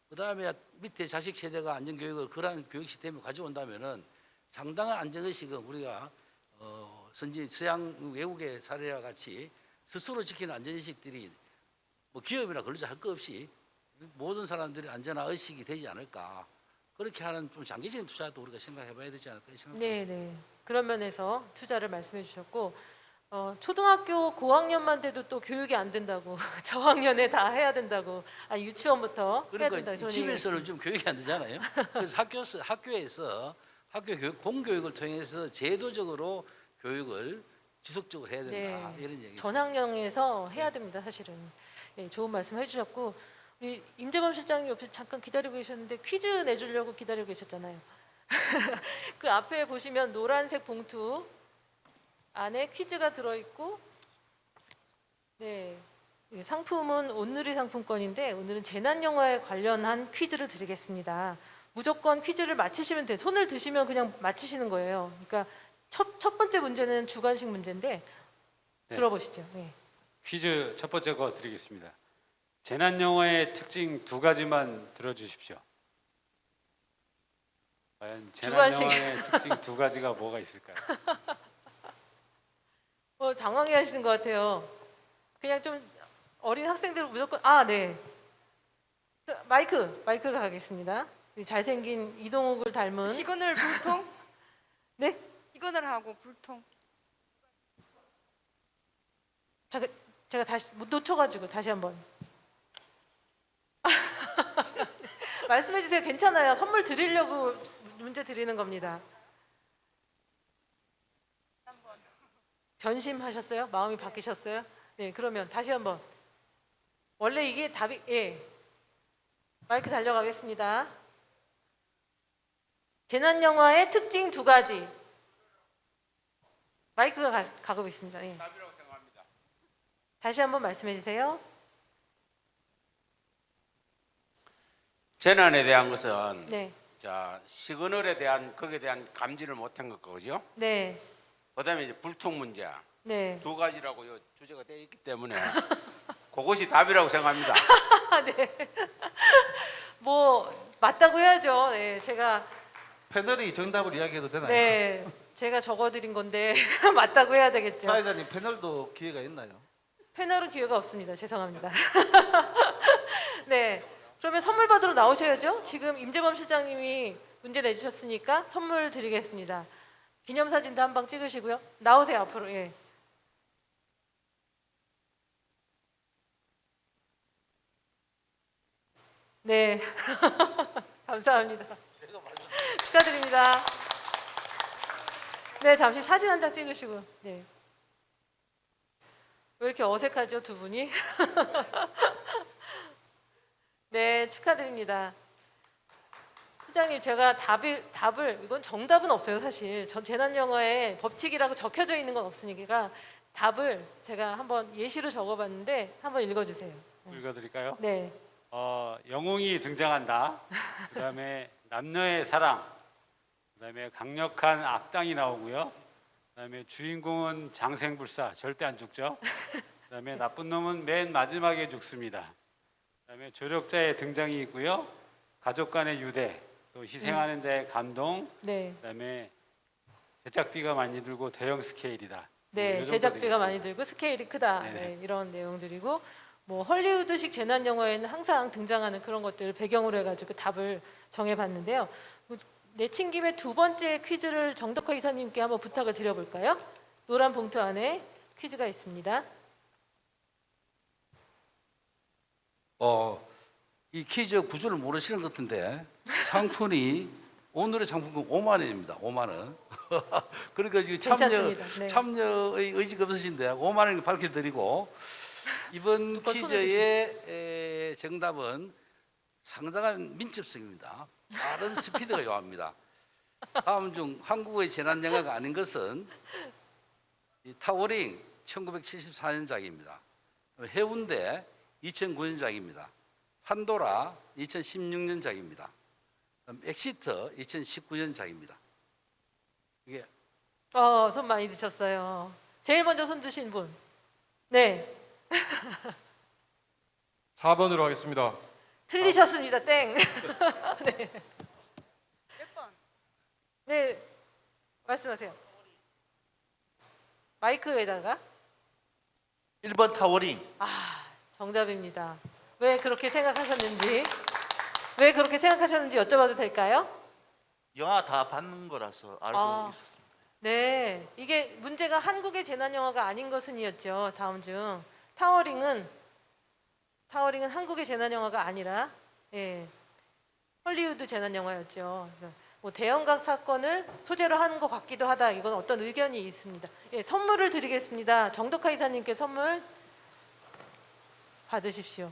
그다음에 밑에 자식 세대가 안전 교육을 그러한 교육 시스템을 가져온다면은 상당한 안전 의식은 우리가 선진 서양 외국의 사례와 같이 스스로 지키는 안전 의식들이 뭐 기업이나 근로자 할 것 없이 모든 사람들이 안전화 의식이 되지 않을까. 그렇게 하는 좀 장기적인 투자도 우리가 생각해봐야 되지 않을까 생각합니다. 네. 그런 면에서 투자를 말씀해 주셨고 초등학교 고학년만 돼도 또 교육이 안 된다고 저학년에 다 해야 된다고 유치원부터 해야 그러니까 된다. 그런 집에서는 좀 교육이 안 되잖아요. 그래서 학교에서 학교 교육, 공교육을 통해서 제도적으로 교육을 지속적으로 해야 된다. 이런 얘기. 전학령에서 해야 됩니다. 사실은 좋은 말씀 해주셨고 우리 임재범 실장님 옆에 잠깐 기다리고 계셨는데 퀴즈 내주려고 기다리고 계셨잖아요. 그 앞에 보시면 노란색 봉투 안에 퀴즈가 들어있고 상품은 온누리 상품권인데 오늘은 재난영화에 관련한 퀴즈를 드리겠습니다. 무조건 퀴즈를 맞히시면 돼요. 손을 드시면 그냥 맞히시는 거예요. 그러니까 첫 번째 문제는 주관식 문제인데 들어보시죠. 퀴즈 첫 번째 거 드리겠습니다. 재난 영화의 특징 두 가지만 들어주십시오. 과연 재난 주관식. 영화의 특징 두 가지가 뭐가 있을까요? 당황해 하시는 것 같아요. 그냥 좀 어린 학생들 무조건 네. 마이크가 가겠습니다. 잘생긴 이동욱을 닮은 시그널 불통? 네? 시그널하고 불통. 제가 다시 못 놓쳐가지고 다시 한번 말씀해 주세요. 괜찮아요. 선물 드리려고 문제 드리는 겁니다. 변심하셨어요? 마음이 바뀌셨어요? 네, 그러면 다시 한번. 원래 이게 답이 마이크 달려가겠습니다. 재난 영화의 특징 두 가지. 마이크가 가고 있습니다. 답이라고 생각합니다. 다시 한번 말씀해 주세요. 재난에 대한 것은 네. 자 시그널에 대한 거기에 대한 감지를 못한 것 거죠. 네. 그다음에 이제 불통 문제 네. 두 가지라고 요 주제가 되어 있기 때문에 그것이 답이라고 생각합니다. 네. 뭐 맞다고 해야죠. 네, 제가 패널이 정답을 이야기해도 되나요? 네, 제가 적어드린 건데 맞다고 해야 되겠죠. 사회자님 패널도 기회가 있나요? 패널은 기회가 없습니다. 죄송합니다. 네, 그러면 선물 받으러 나오셔야죠. 지금 임재범 실장님이 문제 내주셨으니까 선물 드리겠습니다. 기념사진도 한 방 찍으시고요. 나오세요 앞으로. 예. 네, 감사합니다. 축하드립니다. 네, 잠시 사진 한 장 찍으시고. 네. 왜 이렇게 어색하죠, 두 분이? 네, 축하드립니다. 실장님, 제가 답을 이건 정답은 없어요, 사실. 재난영화에 법칙이라고 적혀져 있는 건 없으니까 답을 제가 한번 예시로 적어봤는데 한번 읽어주세요. 읽어드릴까요? 네. 영웅이 등장한다. 그다음에 남녀의 사랑. 그다음에 강력한 악당이 나오고요. 그다음에 주인공은 장생불사, 절대 안 죽죠. 그다음에 나쁜 놈은 맨 마지막에 죽습니다. 그다음에 조력자의 등장이 있고요. 가족 간의 유대, 또 희생하는 자의 감동, 네. 그다음에 제작비가 많이 들고 대형 스케일이다. 네, 요 정도 제작비가 되겠습니다. 많이 들고 스케일이 크다. 네네. 네, 이런 내용들이고 뭐 헐리우드식 재난 영화에는 항상 등장하는 그런 것들을 배경으로 해가지고 답을 정해봤는데요. 내친 김에 두 번째 퀴즈를 정덕화 이사님께 한번 부탁을 드려볼까요? 노란 봉투 안에 퀴즈가 있습니다. 이 퀴즈 구조를 모르시는 것 같은데 상품이 오늘의 상품은 5만 원입니다. 5만 원. 그러니까 지금 괜찮습니다. 네. 참여의 의지가 없으신데 5만 원 밝혀드리고 이번 누가 손을 퀴즈의 정답은 상당한 민첩성입니다. 빠른 스피드가 요합니다. 다음 중 한국의 재난 영화가 아닌 것은 이 타워링 1974년작입니다. 해운대 2009년작입니다. 판도라 2016년작입니다. 엑시트 2019년작입니다. 이게 손 많이 드셨어요. 제일 먼저 손 드신 분. 네. 4번으로 하겠습니다. 틀리셨습니다. 땡. 네. 몇 번? 네. 말씀하세요. 마이크에다가 1번 타워링. 정답입니다. 왜 그렇게 생각하셨는지 여쭤봐도 될까요? 영화 다 받는 거라서 알고 있었습니다. 네, 이게 문제가 한국의 재난 영화가 아닌 것은이었죠. 다음 중 타워링은 한국의 재난 영화가 아니라 헐리우드 재난 영화였죠. 그래서 뭐 대형각 사건을 소재로 하는 것 같기도 하다. 이건 어떤 의견이 있습니다. 선물을 드리겠습니다. 정덕화 이사님께 선물 받으십시오.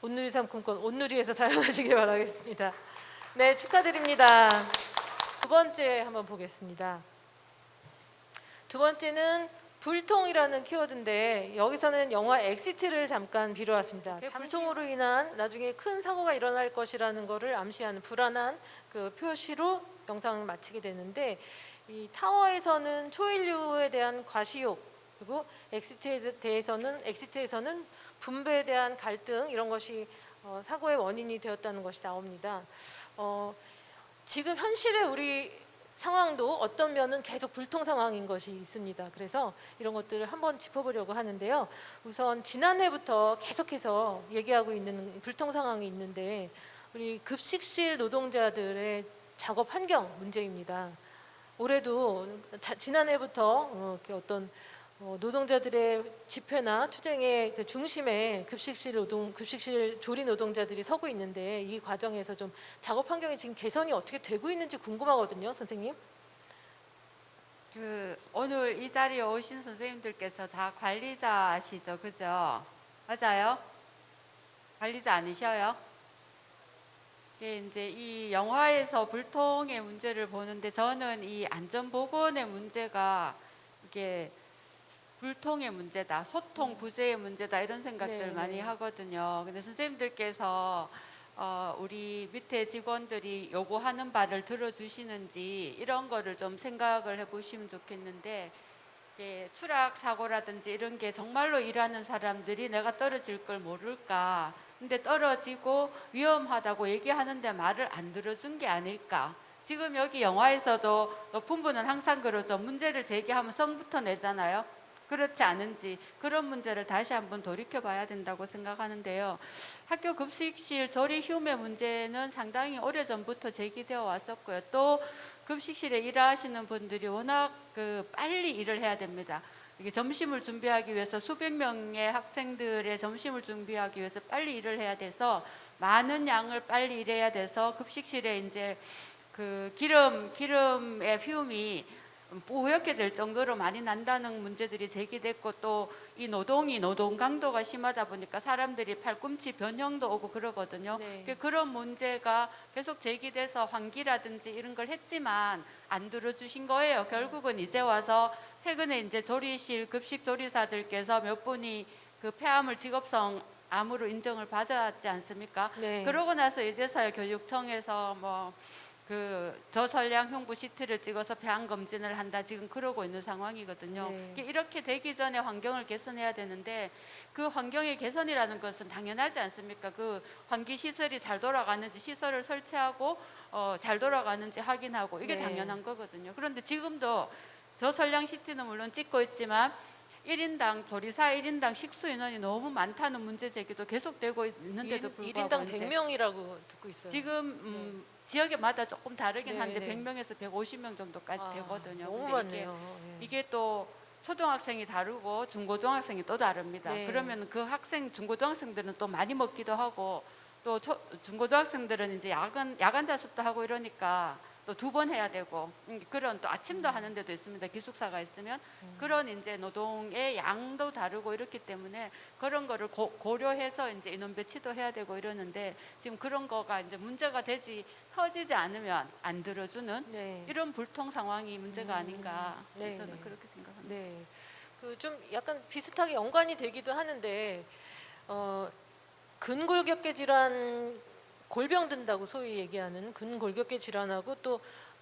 온누리 상품권 온누리에서 사용하시길 바라겠습니다. 네, 축하드립니다. 두 번째 한번 보겠습니다. 두 번째는 불통이라는 키워드인데 여기서는 영화 엑시트를 잠깐 빌어왔습니다. 불통으로 인한 나중에 큰 사고가 일어날 것이라는 것을 암시하는 불안한 그 표시로 영상을 마치게 되는데 이 타워에서는 초인류에 대한 과시욕 그리고 엑시트에서는 분배에 대한 갈등 이런 것이 사고의 원인이 되었다는 것이 나옵니다. 지금 현실의 우리 상황도 어떤 면은 계속 불통 상황인 것이 있습니다. 그래서 이런 것들을 한번 짚어보려고 하는데요. 우선 지난해부터 계속해서 얘기하고 있는 불통 상황이 있는데 우리 급식실 노동자들의 작업 환경 문제입니다. 올해도 지난해부터 어떤 노동자들의 집회나 투쟁의 그 중심에 급식실 조리 노동자들이 서고 있는데 이 과정에서 좀 작업 환경이 지금 개선이 어떻게 되고 있는지 궁금하거든요, 선생님. 오늘 이 자리에 오신 선생님들께서 다 관리자시죠, 그죠? 맞아요? 관리자 아니셔요? 이제 이 영화에서 불통의 문제를 보는데 저는 이 안전보건의 문제가 이게 불통의 문제다, 소통 부재의 문제다 이런 생각들 많이 하거든요. 근데 선생님들께서 우리 밑에 직원들이 요구하는 바를 들어주시는지 이런 거를 좀 생각을 해보시면 좋겠는데 추락 사고라든지 이런 게 정말로 일하는 사람들이 내가 떨어질 걸 모를까? 근데 떨어지고 위험하다고 얘기하는데 말을 안 들어준 게 아닐까? 지금 여기 영화에서도 높은 분은 항상 그러죠. 문제를 제기하면 성부터 내잖아요. 그렇지 않은지 그런 문제를 다시 한번 돌이켜 봐야 된다고 생각하는데요. 학교 급식실 조리 휴무 문제는 상당히 오래전부터 제기되어 왔었고요. 또 급식실에 일하시는 분들이 워낙 빨리 일을 해야 됩니다. 이게 점심을 준비하기 위해서 수백 명의 학생들의 점심을 준비하기 위해서 빨리 일을 해야 돼서 많은 양을 빨리 일해야 돼서 급식실에 이제 그 기름의 퓨움이 뿌옇게 될 정도로 많이 난다는 문제들이 제기됐고 또 이 노동 강도가 심하다 보니까 사람들이 팔꿈치 변형도 오고 그러거든요. 그런 문제가 계속 제기돼서 환기라든지 이런 걸 했지만 안 들어주신 거예요. 결국은 이제 와서 최근에 이제 조리실 급식 조리사들께서 몇 분이 그 폐암을 직업성 암으로 인정을 받았지 않습니까? 그러고 나서 이제서야 교육청에서 그 저설량 흉부 CT를 찍어서 폐암 검진을 한다 지금 그러고 있는 상황이거든요. 네. 이렇게 되기 전에 환경을 개선해야 되는데 그 환경의 개선이라는 것은 당연하지 않습니까? 그 환기 시설이 잘 돌아가는지 시설을 설치하고 잘 돌아가는지 확인하고 이게 네. 당연한 거거든요. 그런데 지금도 저설량 CT는 물론 찍고 있지만 1인당 조리사 1인당 식수 인원이 너무 많다는 문제 제기도 계속되고 있는데도 불구하고 1인당 100명이라고 듣고 있어요. 지금 지역에마다 조금 다르긴 네, 한데 네. 100명에서 150명 정도까지 아, 되거든요. 너무 근데 많네요. 예. 이게 또 초등학생이 다르고 중고등학생이 또 다릅니다. 네. 그러면 그 학생 중고등학생들은 또 많이 먹기도 하고 또 중고등학생들은 이제 야간 자습도 하고 이러니까 또 2번 해야 되고 그런 또 아침도 하는 데도 있습니다. 기숙사가 있으면 그런 이제 노동의 양도 다르고 이렇기 때문에 그런 거를 고려해서 이제 인원 배치도 해야 되고 이러는데 지금 그런 거가 이제 문제가 터지지 않으면 안 들어주는 네. 이런 불통 상황이 문제가 아닌가 네, 저는 네. 그렇게 생각합니다. 네. 그 좀 약간 비슷하게 연관이 되기도 하는데 근골격계 질환 골병 든다고 소위 얘기하는 근골격계 질환하고 또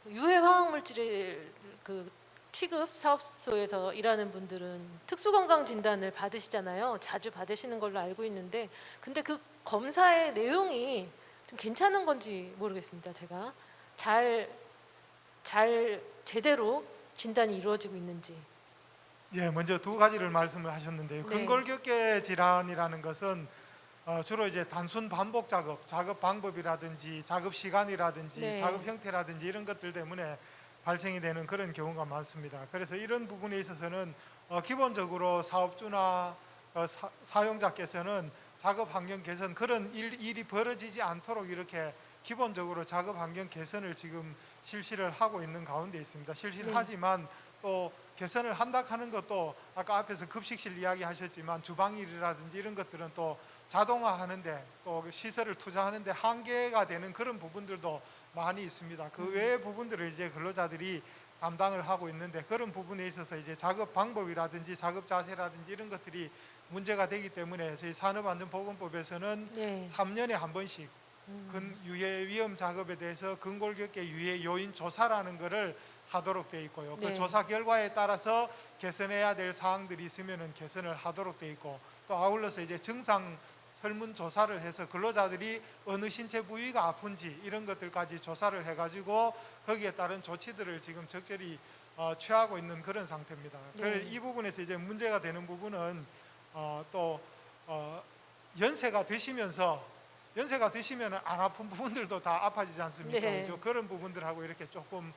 유해 화학 물질을 그 취급 사업소에서 일하는 분들은 특수건강 진단을 받으시잖아요. 자주 받으시는 걸로 알고 있는데 근데 그 검사의 내용이 좀 괜찮은 건지 모르겠습니다. 제가 잘 제대로 진단이 이루어지고 있는지. 예, 먼저 두 가지를 말씀을 하셨는데요. 네. 근골격계 질환이라는 것은 주로 이제 단순 반복 작업 방법이라든지 작업 시간이라든지 네. 작업 형태라든지 이런 것들 때문에 발생이 되는 그런 경우가 많습니다. 그래서 이런 부분에 있어서는 기본적으로 사업주나 사용자께서는 작업 환경 개선 그런 일이 벌어지지 않도록 이렇게 기본적으로 작업 환경 개선을 지금 실시를 하고 있는 가운데 있습니다. 실시를 네. 하지만 또 개선을 한다 하는 것도 아까 앞에서 급식실 이야기하셨지만 주방일이라든지 이런 것들은 또 자동화하는데 또 시설을 투자하는데 한계가 되는 그런 부분들도 많이 있습니다. 그 외의 부분들을 이제 근로자들이 담당을 하고 있는데 그런 부분에 있어서 이제 작업 방법이라든지 작업 자세라든지 이런 것들이 문제가 되기 때문에 저희 산업안전보건법에서는 네. 3년에 한 번씩 유해 위험 작업에 대해서 근골격계 유해 요인 조사라는 것을 하도록 돼 있고요. 네. 그 조사 결과에 따라서 개선해야 될 사항들이 있으면은 개선을 하도록 돼 있고 또 아울러서 이제 증상 설문조사를 해서 근로자들이 어느 신체 부위가 아픈지 이런 것들까지 조사를 해가지고 거기에 따른 조치들을 지금 적절히 취하고 있는 그런 상태입니다. 네. 그래서 이 부분에서 이제 문제가 되는 부분은 또 연세가 드시면 안 아픈 부분들도 다 아파지지 않습니까? 네. 그죠? 그런 부분들하고 이렇게 조금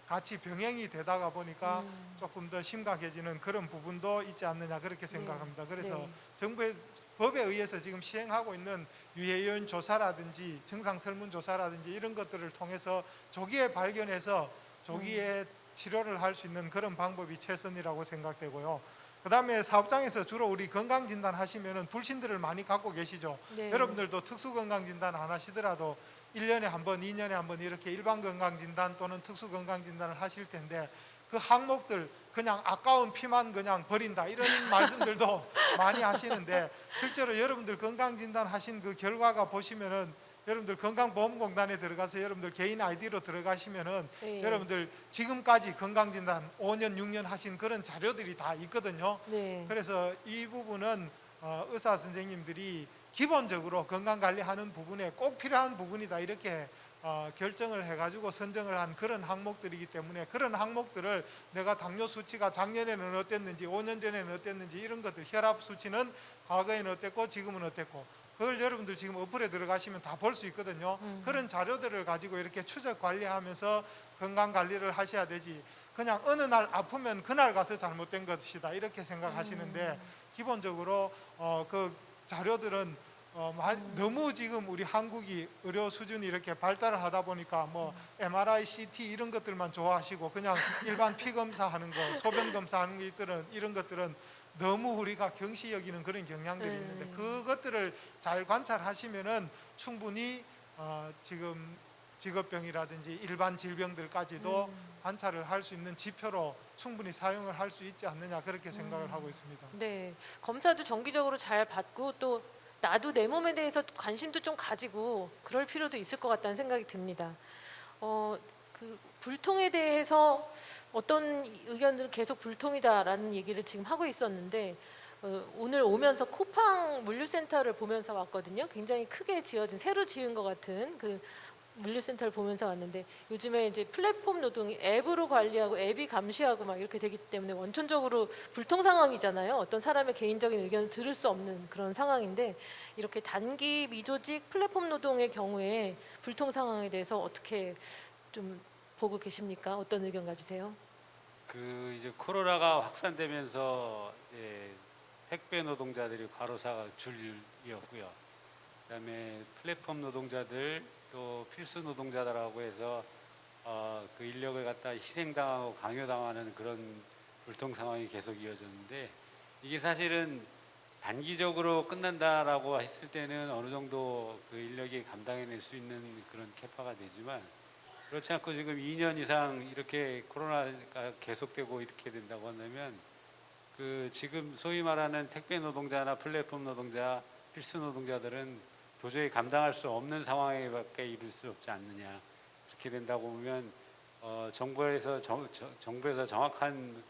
같이 병행이 되다가 보니까 조금 더 심각해지는 그런 부분도 있지 않느냐 그렇게 생각합니다. 그래서 네. 정부의 법에 의해서 지금 시행하고 있는 유해요인 조사라든지 증상 설문 조사라든지 이런 것들을 통해서 조기에 발견해서 조기에 치료를 할 수 있는 그런 방법이 최선이라고 생각되고요. 그다음에 사업장에서 주로 우리 건강진단 하시면은 불신들을 많이 갖고 계시죠. 네. 여러분들도 특수건강진단 안 하시더라도 1년에 한 번, 2년에 한 번 이렇게 일반 건강진단 또는 특수건강진단을 하실 텐데 그 항목들 그냥 아까운 피만 그냥 버린다 이런 말씀들도 많이 하시는데 실제로 여러분들 건강진단 하신 그 결과가 보시면은 여러분들 건강보험공단에 들어가서 여러분들 개인 아이디로 들어가시면은 네. 여러분들 지금까지 건강진단 5년, 6년 하신 그런 자료들이 다 있거든요. 네. 그래서 이 부분은 의사 선생님들이 기본적으로 건강관리하는 부분에 꼭 필요한 부분이다 이렇게 결정을 해가지고 선정을 한 그런 항목들이기 때문에 그런 항목들을 내가 당뇨 수치가 작년에는 어땠는지 5년 전에는 어땠는지 이런 것들 혈압 수치는 과거에는 어땠고 지금은 어땠고 그걸 여러분들 지금 어플에 들어가시면 다 볼 수 있거든요. 그런 자료들을 가지고 이렇게 추적 관리하면서 건강관리를 하셔야 되지 그냥 어느 날 아프면 그날 가서 잘못된 것이다 이렇게 생각하시는데 기본적으로 그 자료들은 너무 지금 우리 한국이 의료 수준이 이렇게 발달을 하다 보니까 뭐 MRI, CT 이런 것들만 좋아하시고 그냥 일반 피 검사하는 거, 소변 검사하는 것들은 이런 것들은 너무 우리가 경시 여기는 그런 경향들이 있는데 그것들을 잘 관찰하시면은 충분히 지금 직업병이라든지 일반 질병들까지도 관찰을 할 수 있는 지표로 충분히 사용을 할 수 있지 않느냐 그렇게 생각을 하고 있습니다. 네. 검사도 정기적으로 잘 받고 또 나도 내 몸에 대해서 관심도 좀 가지고 그럴 필요도 있을 것 같다는 생각이 듭니다. 그 불통에 대해서 어떤 의견들은 계속 불통이다라는 얘기를 지금 하고 있었는데 오늘 오면서 쿠팡 물류센터를 보면서 왔거든요. 굉장히 크게 지어진 새로 지은 것 같은 그 물류센터를 보면서 왔는데 요즘에 이제 플랫폼 노동이 앱으로 관리하고 앱이 감시하고 막 이렇게 되기 때문에 원천적으로 불통 상황이잖아요. 어떤 사람의 개인적인 의견을 들을 수 없는 그런 상황인데 이렇게 단기 미조직 플랫폼 노동의 경우에 불통 상황에 대해서 어떻게 좀 보고 계십니까? 어떤 의견 가지세요? 그 이제 코로나가 확산되면서 이제 택배 노동자들이 과로사가 줄이었고요. 그다음에 플랫폼 노동자들 또 필수 노동자들하고 해서 그 인력을 갖다 희생당하고 강요당하는 그런 불통 상황이 계속 이어졌는데 이게 사실은 단기적으로 끝난다라고 했을 때는 어느 정도 그 인력이 감당해낼 수 있는 그런 캐파가 되지만 그렇지 않고 지금 2년 이상 이렇게 코로나가 계속되고 이렇게 된다고 한다면 그 지금 소위 말하는 택배 노동자나 플랫폼 노동자, 필수 노동자들은 도저히 감당할 수 없는 상황에밖에 이를 수 없지 않느냐. 그렇게 된다고 보면 정부에서 정확한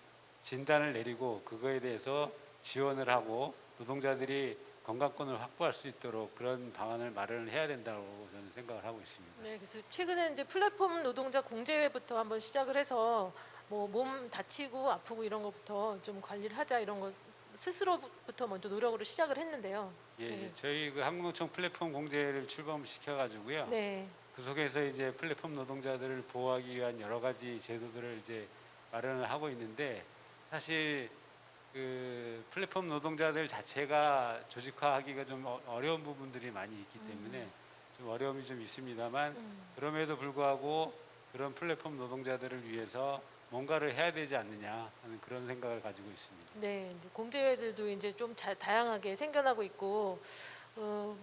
진단을 내리고 그거에 대해서 지원을 하고 노동자들이 건강권을 확보할 수 있도록 그런 방안을 마련을 해야 된다고 저는 생각을 하고 있습니다. 네, 그래서 최근에 이제 플랫폼 노동자 공제회부터 한번 시작을 해서 뭐 몸 다치고 아프고 이런 것부터 좀 관리를 하자 이런 거 스스로부터 먼저 노력으로 시작을 했는데요. 예, 네. 저희 그 한국노총 플랫폼 공제를 출범시켜 가지고요. 네. 그 속에서 이제 플랫폼 노동자들을 보호하기 위한 여러 가지 제도들을 이제 마련을 하고 있는데 사실 그 플랫폼 노동자들 자체가 조직화하기가 좀 어려운 부분들이 많이 있기 때문에 좀 어려움이 좀 있습니다만 그럼에도 불구하고 그런 플랫폼 노동자들을 위해서 뭔가를 해야 되지 않느냐 하는 그런 생각을 가지고 있습니다. 네, 이제 공제회들도 이제 좀 다양하게 생겨나고 있고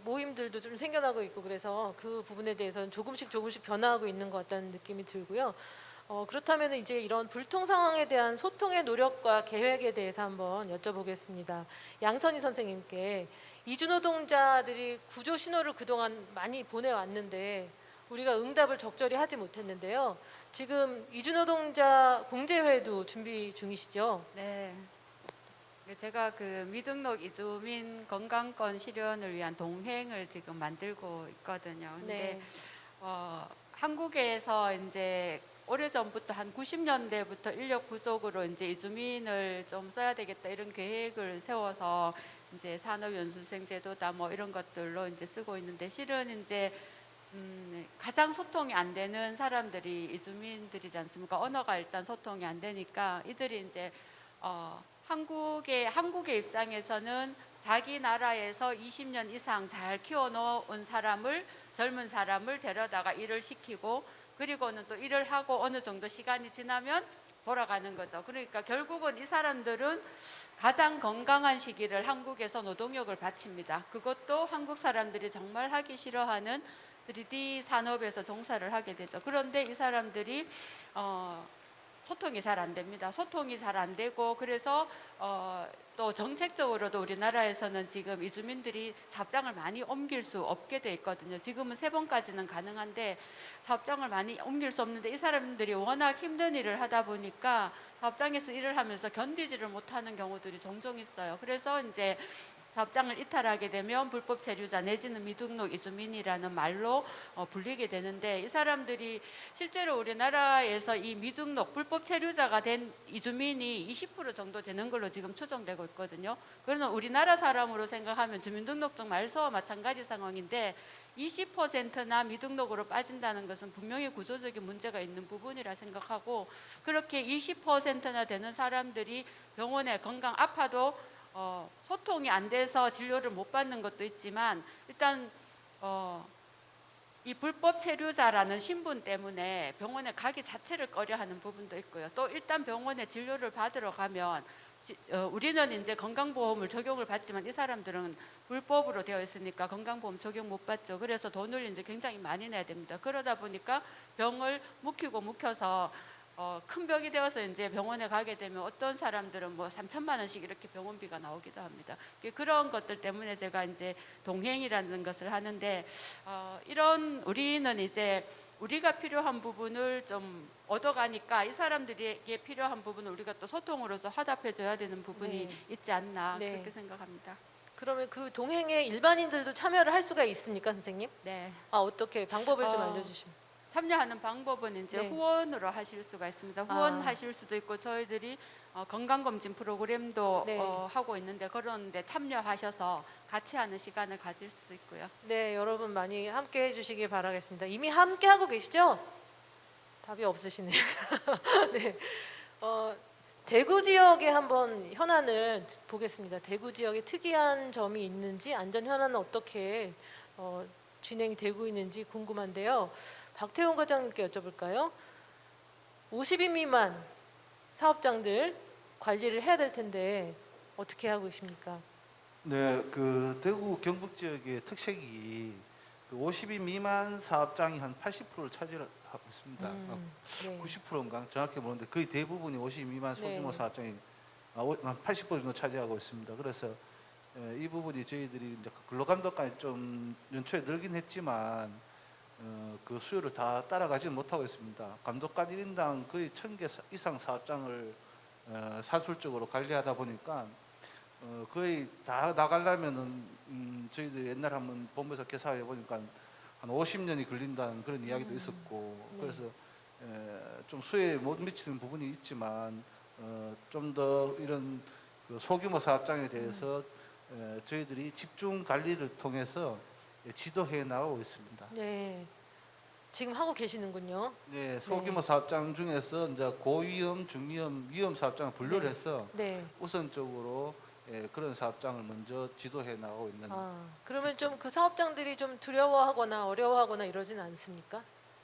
모임들도 좀 생겨나고 있고 그래서 그 부분에 대해서는 조금씩 변화하고 있는 것 같다는 느낌이 들고요. 그렇다면 이제 이런 불통 상황에 대한 소통의 노력과 계획에 대해서 한번 여쭤보겠습니다. 양선희 선생님께 이주 노동자들이 구조 신호를 그동안 많이 보내왔는데 우리가 응답을 적절히 하지 못했는데요. 지금 이주 노동자 공제회도 준비 중이시죠? 네. 제가 그 미등록 이주민 건강권 실현을 위한 동행을 지금 만들고 있거든요. 근데 네. 한국에서 이제 오래전부터 한 90년대부터 인력 부족으로 이제 이주민을 좀 써야 되겠다 이런 계획을 세워서 이제 산업연수생 제도다 뭐 이런 것들로 이제 쓰고 있는데 실은 이제 가장 소통이 안 되는 사람들이 이주민들이지 않습니까? 언어가 일단 소통이 안 되니까 이들이 이제 한국의 입장에서는 자기 나라에서 20년 이상 잘 키워놓은 사람을 젊은 사람을 데려다가 일을 시키고 그리고는 또 일을 하고 어느 정도 시간이 지나면 돌아가는 거죠. 그러니까 결국은 이 사람들은 가장 건강한 시기를 한국에서 노동력을 바칩니다. 그것도 한국 사람들이 정말 하기 싫어하는 3D 산업에서 종사를 하게 되죠. 그런데 이 사람들이 소통이 잘 안 됩니다. 소통이 잘 안 되고 그래서 또 정책적으로도 우리나라에서는 지금 이주민들이 사업장을 많이 옮길 수 없게 돼 있거든요. 지금은 3번까지는 가능한데 사업장을 많이 옮길 수 없는데 이 사람들이 워낙 힘든 일을 하다 보니까 사업장에서 일을 하면서 견디지를 못하는 경우들이 종종 있어요. 그래서 이제 사업장을 이탈하게 되면 불법 체류자 내지는 미등록 이주민이라는 말로 불리게 되는데 이 사람들이 실제로 우리나라에서 이 미등록 불법 체류자가 된 이주민이 20% 정도 되는 걸로 지금 추정되고 있거든요. 그러면 우리나라 사람으로 생각하면 주민등록증 말소와 마찬가지 상황인데 20%나 미등록으로 빠진다는 것은 분명히 구조적인 문제가 있는 부분이라 생각하고 그렇게 20%나 되는 사람들이 병원에 건강 아파도 소통이 안 돼서 진료를 못 받는 것도 있지만 일단 이 불법 체류자라는 신분 때문에 병원에 가기 자체를 꺼려하는 부분도 있고요. 또 일단 병원에 진료를 받으러 가면 우리는 이제 건강보험을 적용을 받지만 이 사람들은 불법으로 되어 있으니까 건강보험 적용 못 받죠. 그래서 돈을 이제 굉장히 많이 내야 됩니다. 그러다 보니까 병을 묵혀서 큰 병이 되어서 이제 병원에 가게 되면 어떤 사람들은 뭐 3천만 원씩 이렇게 병원비가 나오기도 합니다. 그런 것들 때문에 제가 이제 동행이라는 것을 하는데 이런 우리는 이제 우리가 필요한 부분을 좀 얻어가니까 이 사람들에게 필요한 부분을 우리가 또 소통으로서 화답해줘야 되는 부분이 네. 있지 않나 네. 그렇게 생각합니다. 그러면 그 동행에 일반인들도 참여를 할 수가 있습니까, 선생님? 네. 어떻게 방법을 좀 어, 알려주시면. 참여하는 방법은 이제 네. 후원으로 하실 수가 있습니다. 후원하실 수도 있고 저희들이 건강검진 프로그램도 네. 하고 있는데 그런데 참여하셔서 같이 하는 시간을 가질 수도 있고요. 네, 여러분 많이 함께 해주시길 바라겠습니다. 이미 함께 하고 계시죠? 답이 없으시네요. 네, 대구 지역의 한번 현안을 보겠습니다. 대구 지역에 특이한 점이 있는지 안전 현안은 어떻게 진행이 되고 있는지 궁금한데요. 박태원 과장님께 여쭤볼까요? 50인 미만 사업장들 관리를 해야 될 텐데 어떻게 하고 계십니까? 네, 그 대구 경북 지역의 특색이 그 50인 미만 사업장이 한 80%를 차지하고 있습니다. 네. 90%인가 정확히 모르는데 거의 대부분이 50인 미만 소규모 네. 사업장이 한 80% 정도 차지하고 있습니다. 그래서 이 부분이 저희들이 이제 근로감독까지 좀 연초에 늘긴 했지만 그 수요를 다 따라가지 못하고 있습니다. 감독관 1인당 거의 1000개 이상 사업장을 사술적으로 관리하다 보니까 거의 다 나가려면은 저희들 옛날에 한번 본부에서 계산해 보니까 한 50년이 걸린다는 그런 이야기도 있었고 네. 그래서 좀 수혜에 못 미치는 부분이 있지만 좀 더 이런 그 소규모 사업장에 대해서 저희들이 집중 관리를 통해서 지도해 나가고 있습니다. 네, 지금 하고 계시는군요. 네, 소규모 사업장 중에서 이제 고위험, 중위험, 위험 사업장을 분류를 네. 해서 네. 우선적으로 그런 사업장을 먼저 지도해 나가고 있는. 그러면 좀 그 사업장들이 좀 두려워하거나 어려워하거나 이러지는 않습니까?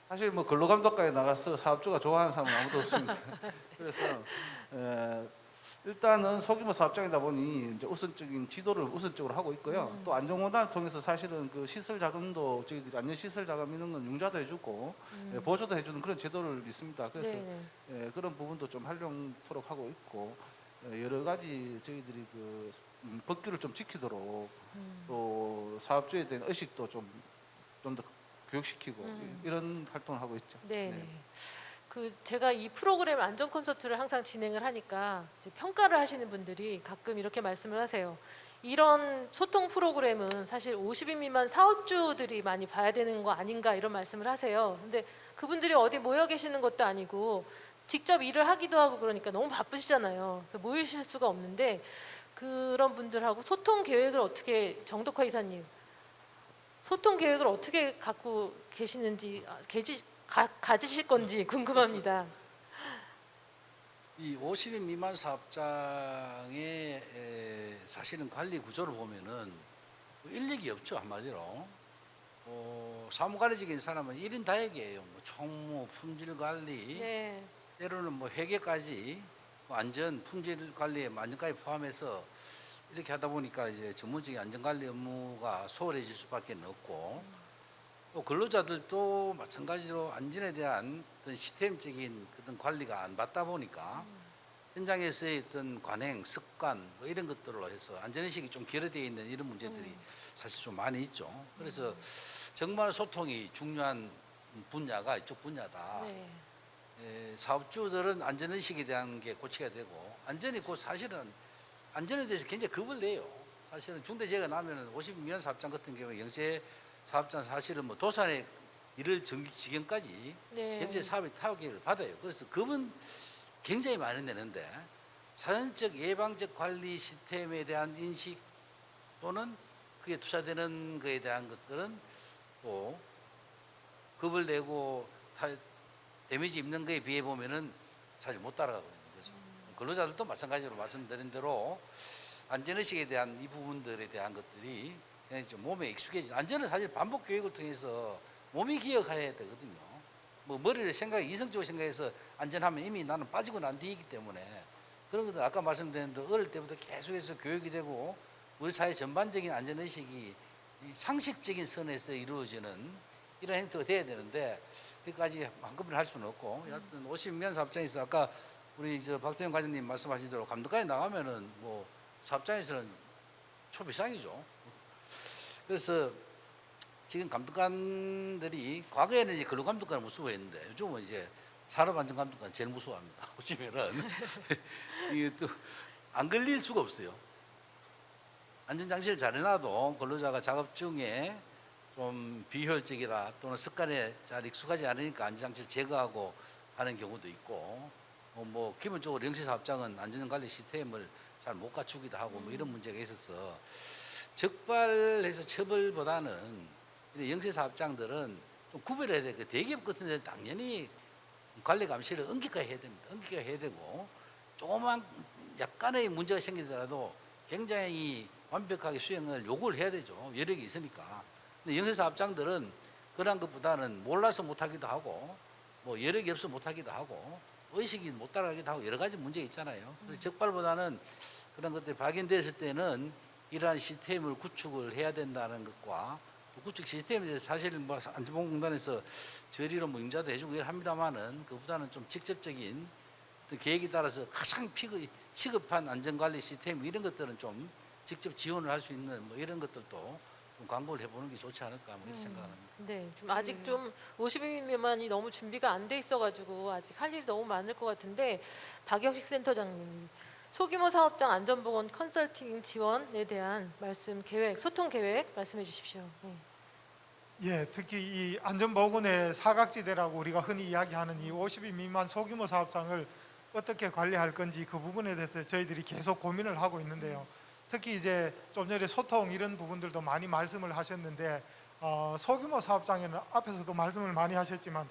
사실 뭐 근로감독과에 나가서 사업주가 좋아하는 사람은 아무도 없습니다. 그래서 일단은 소규모 사업장이다 보니 이제 우선적인 지도를 우선적으로 하고 있고요. 또 안전공단을 통해서 사실은 그 시설 자금도 저희들이 안전 시설 자금 이런 건 융자도 해주고 보조도 해주는 그런 제도를 있습니다. 그래서 네네. 그런 부분도 좀 활용토록 하고 있고 여러 가지 저희들이 그 법규를 좀 지키도록 또 사업주에 대한 의식도 좀 더 교육시키고 이런 활동을 하고 있죠. 네. 그 제가 이 프로그램 안전 콘서트를 항상 진행을 하니까 이제 평가를 하시는 분들이 가끔 이렇게 말씀을 하세요. 이런 소통 프로그램은 사실 50인 미만 사업주들이 많이 봐야 되는 거 아닌가 이런 말씀을 하세요. 근데 그분들이 어디 모여 계시는 것도 아니고 직접 일을 하기도 하고 그러니까 너무 바쁘시잖아요. 그래서 모이실 수가 없는데 그런 분들하고 소통 계획을 어떻게 정덕화 이사님 소통 계획을 어떻게 갖고 계시는지 가지실 건지 궁금합니다. 이 50인 미만 사업장의 사실은 관리 구조를 보면은 일력이 없죠, 한마디로. 사무관리직인 사람은 1인 다역이에요. 뭐 총무, 품질 관리, 네. 때로는 뭐 회계까지 안전, 품질 관리에 안전까지 포함해서 이렇게 하다 보니까 이제 전문적인 안전관리 업무가 소홀해질 수밖에 없고 또 근로자들도 마찬가지로 안전에 대한 어떤 시스템적인 그런 관리가 안 받다 보니까 현장에서의 어떤 관행, 습관 뭐 이런 것들로 해서 안전의식이 좀 결여되어 있는 이런 문제들이 사실 좀 많이 있죠. 그래서 정말 소통이 중요한 분야가 이쪽 분야다. 네. 사업주들은 안전의식에 대한 게 고치가 되고 안전이 곧 사실은 안전에 대해서 굉장히 겁을 내요. 사실은 중대재해가 나면은 50인 미만 사업장 같은 경우에 영세 사업장 사실은 뭐 도산에 이를 지경까지 네. 경제 사업의 타격을 받아요. 그래서 겁은 굉장히 많이 내는데 사전적 예방적 관리 시스템에 대한 인식 또는 그게 투자되는 것에 대한 것들은 또 겁을 내고 데미지 입는 거에 비해 보면은 사실 못 따라가거든요. 근로자들도 마찬가지로 말씀드린 대로 안전의식에 대한 이 부분들에 대한 것들이 그냥 좀 몸에 익숙해진 안전은 사실 반복 교육을 통해서 몸이 기억해야 되거든요. 뭐 머리를 이성적으로 생각해서 안전하면 이미 나는 빠지고 난 뒤이기 때문에 그런 것들 아까 말씀드린 대로 어릴 때부터 계속해서 교육이 되고 우리 사회 전반적인 안전의식이 상식적인 선에서 이루어지는 이런 행태가 돼야 되는데 그까지 한꺼번에 할 수는 없고 여하튼 50년 사업장에서 아까 우리 저 박태영 과장님 말씀하신 대로 감독관에 나가면은 뭐 사업장에서는 초비상이죠. 그래서 지금 감독관들이 과거에는 이제 근로감독관을 무서워했는데 요즘은 이제 산업안전감독관 제일 무서워합니다. 보시면은 이게 또 안 걸릴 수가 없어요. 안전장치를 잘 해놔도 근로자가 작업 중에 좀 비효율적이라 또는 습관에 잘 익숙하지 않으니까 안전장치를 제거하고 하는 경우도 있고 뭐 기본적으로 영세사업장은 안전관리 시스템을 잘 못 갖추기도 하고 뭐 이런 문제가 있어서 적발해서 처벌보다는 영세사업장들은 좀 구별해야 돼. 그 대기업 같은 데는 당연히 관리 감시를 엄격하게 해야 됩니다. 엄격하게 해야 되고 조그만 약간의 문제가 생기더라도 굉장히 완벽하게 수행을 요구를 해야 되죠. 여력이 있으니까. 근데 영세사업장들은 그런 것보다는 몰라서 못하기도 하고 뭐 여력이 없어 못하기도 하고 의식이 못 따라가기도 하고 여러 가지 문제가 있잖아요. 그래서 적발보다는 그런 것들이 발견됐을 때는 이러한 시스템을 구축을 해야 된다는 것과 구축 시스템에 대해서 사실 뭐 안전보건공단에서 저리로 뭐 인자도 해주고 합니다만은 그보다는 좀 직접적인 어떤 계획에 따라서 가장 시급한 안전관리 시스템 이런 것들은 좀 직접 지원을 할 수 있는 뭐 이런 것들도 좀 광고를 해보는 게 좋지 않을까 뭐 이렇게 생각합니다. 네, 좀 아직 좀 50인 미만이 너무 준비가 안 돼 있어가지고 아직 할 일이 너무 많을 것 같은데 박영식 센터장님 소규모 사업장 안전보건 컨설팅 지원에 대한 말씀 계획, 소통 계획 말씀해 주십시오. 네. 예, 특히 이 안전보건의 사각지대라고 우리가 흔히 이야기하는 이 50인 미만 소규모 사업장을 어떻게 관리할 건지 그 부분에 대해서 저희들이 계속 고민을 하고 있는데요. 특히 이제 좀 전에 소통 이런 부분들도 많이 말씀을 하셨는데 소규모 사업장에는 앞에서도 말씀을 많이 하셨지만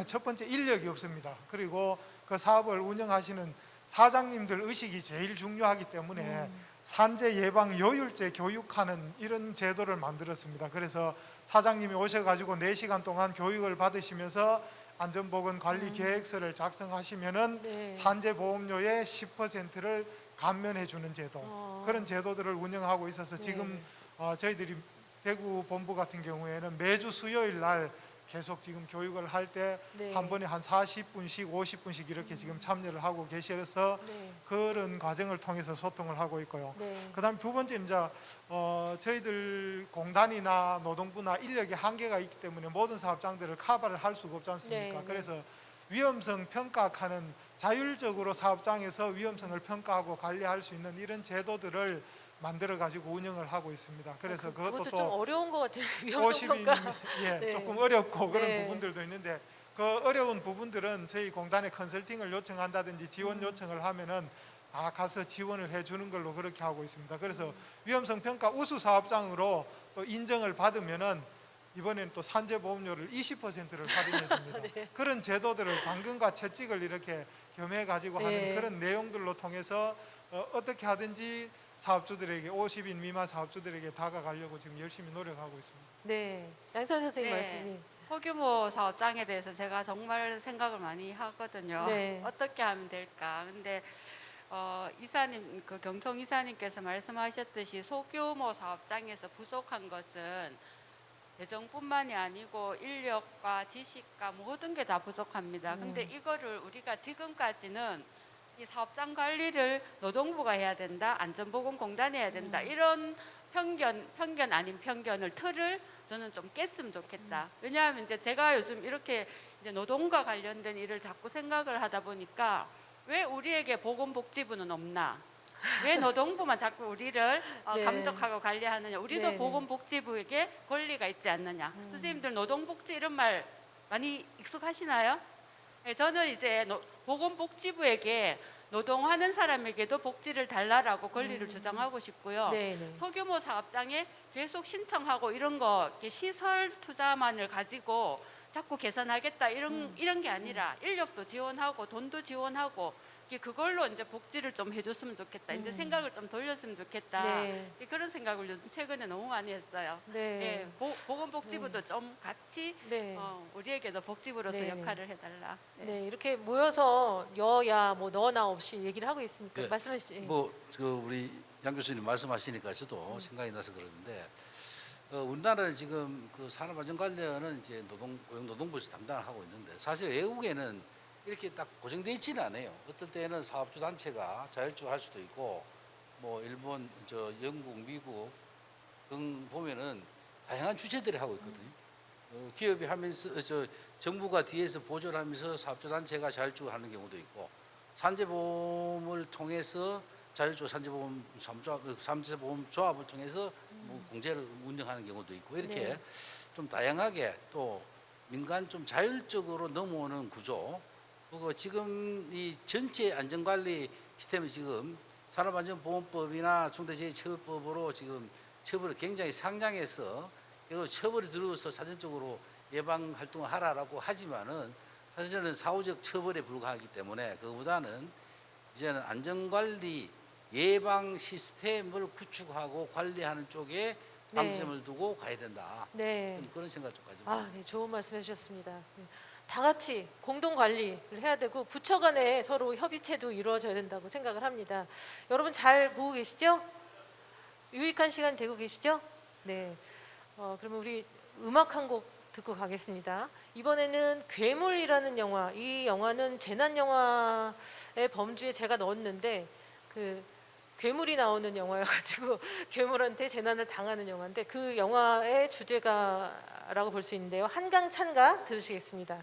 첫 번째 인력이 없습니다. 그리고 그 사업을 운영하시는 사장님들 의식이 제일 중요하기 때문에 산재 예방 요율제 교육하는 이런 제도를 만들었습니다. 그래서 사장님이 오셔가지고 4시간 동안 교육을 받으시면서 안전보건 관리 계획서를 작성하시면은 네. 산재 보험료의 10%를 감면해 주는 제도 그런 제도들을 운영하고 있어서 지금 저희들이 대구 본부 같은 경우에는 매주 수요일 날 계속 지금 교육을 할 때 한 번에 한 40분씩 50분씩 이렇게 지금 참여를 하고 계셔서 그런 과정을 통해서 소통을 하고 있고요. 그다음 두 번째는 이제 저희들 공단이나 노동부나 인력의 한계가 있기 때문에 모든 사업장들을 커버를 할 수가 없지 않습니까? 그래서 위험성 평가하는 자율적으로 사업장에서 위험성을 평가하고 관리할 수 있는 이런 제도들을 만들어 가지고 운영을 하고 있습니다. 그래서 그것도 좀 또 어려운 것 같아요. 위험성 평가. 조금 어렵고 그런 부분들도 있는데 그 어려운 부분들은 저희 공단에 컨설팅을 요청한다든지 지원 요청을 하면은 가서 지원을 해주는 걸로 그렇게 하고 있습니다. 그래서 위험성 평가 우수 사업장으로 또 인정을 받으면은 이번에는 또 산재보험료를 20%를 할인해 줍니다. 그런 제도들을 당근과 채찍을 이렇게 겸해 가지고 하는 그런 내용들로 통해서 어떻게 하든지 사업주들에게 50인 미만 사업주들에게 다가가려고 지금 열심히 노력하고 있습니다. 네, 양선 선생님 말씀이. 소규모 사업장에 대해서 제가 정말 생각을 많이 하거든요. 어떻게 하면 될까? 근데 이사님, 그 경총 이사님께서 말씀하셨듯이 소규모 사업장에서 부족한 것은 재정뿐만이 아니고 인력과 지식과 모든 게 다 부족합니다. 근데 이거를 우리가 지금까지는 이 사업장 관리를 노동부가 해야 된다, 안전보건공단이 해야 된다 이런 편견 아닌 편견을 틀을 저는 좀 깼으면 좋겠다. 왜냐하면 이제 제가 요즘 이렇게 이제 노동과 관련된 일을 자꾸 생각을 하다 보니까 왜 우리에게 보건복지부는 없나? 왜 노동부만 자꾸 우리를 감독하고 관리하느냐? 우리도 보건복지부에게 권리가 있지 않느냐? 선생님들 노동복지 이런 말 많이 익숙하시나요? 네, 저는 이제 보건복지부에게 노동하는 사람에게도 복지를 달라라고 권리를 주장하고 싶고요. 소규모 사업장에 계속 신청하고 이런 거 시설 투자만을 가지고 자꾸 개선하겠다 이런 게 아니라 인력도 지원하고 돈도 지원하고 그걸로 이제 복지를 좀 해줬으면 좋겠다. 이제 생각을 좀 돌렸으면 좋겠다. 그런 생각을 요즘 최근에 너무 많이 했어요. 보건복지부도 좀 같이 우리에게도 복지부로서 역할을 해달라. 이렇게 모여서 여야 뭐 너나 없이 얘기를 하고 있으니까 말씀해 주시죠. 뭐 우리 양 교수님 말씀하시니까 저도 생각이 나서 그러는데 우리나라는 지금 그 산업안전관리는 이제 고용노동부에서 담당을 하고 있는데 사실 외국에는 이렇게 딱 고정되어 있지는 않아요. 어떨 때는 사업주 단체가 자율적으로 할 수도 있고 뭐 일본, 영국, 미국 등 보면은 다양한 주체들이 하고 있거든요. 기업이 하면서 정부가 뒤에서 보조를 하면서 사업주 단체가 자율적으로 하는 경우도 있고 산재보험을 통해서 자율적으로 산재보험 조합을 통해서 뭐 공제를 운영하는 경우도 있고 이렇게 네. 좀 다양하게 또 민간 좀 자율적으로 넘어오는 구조 그리고 지금 이 전체 안전관리 시스템이 지금 산업안전보건법이나 중대재해처벌법으로 지금 처벌을 굉장히 상장해서 그리고 처벌이 들어서 사전적으로 예방 활동을 하라라고 하지만은 사실 저는 사후적 처벌에 불과하기 때문에 그보다는 이제는 안전관리 예방 시스템을 구축하고 관리하는 쪽에 네. 방점을 두고 가야 된다. 네. 그런 생각을 좀 가지고 있습니다. 네, 좋은 말씀 해주셨습니다. 다 같이 공동 관리를 해야 되고 부처 간에 서로 협의체도 이루어져야 된다고 생각을 합니다. 여러분 잘 보고 계시죠? 유익한 시간 되고 계시죠? 네. 그러면 우리 음악 한 곡 듣고 가겠습니다. 이번에는 괴물이라는 영화. 이 영화는 재난 영화의 범주에 제가 넣었는데 그 괴물이 나오는 영화여가지고 괴물한테 재난을 당하는 영화인데 그 영화의 주제가라고 볼 수 있는데요. 한강찬가 들으시겠습니다.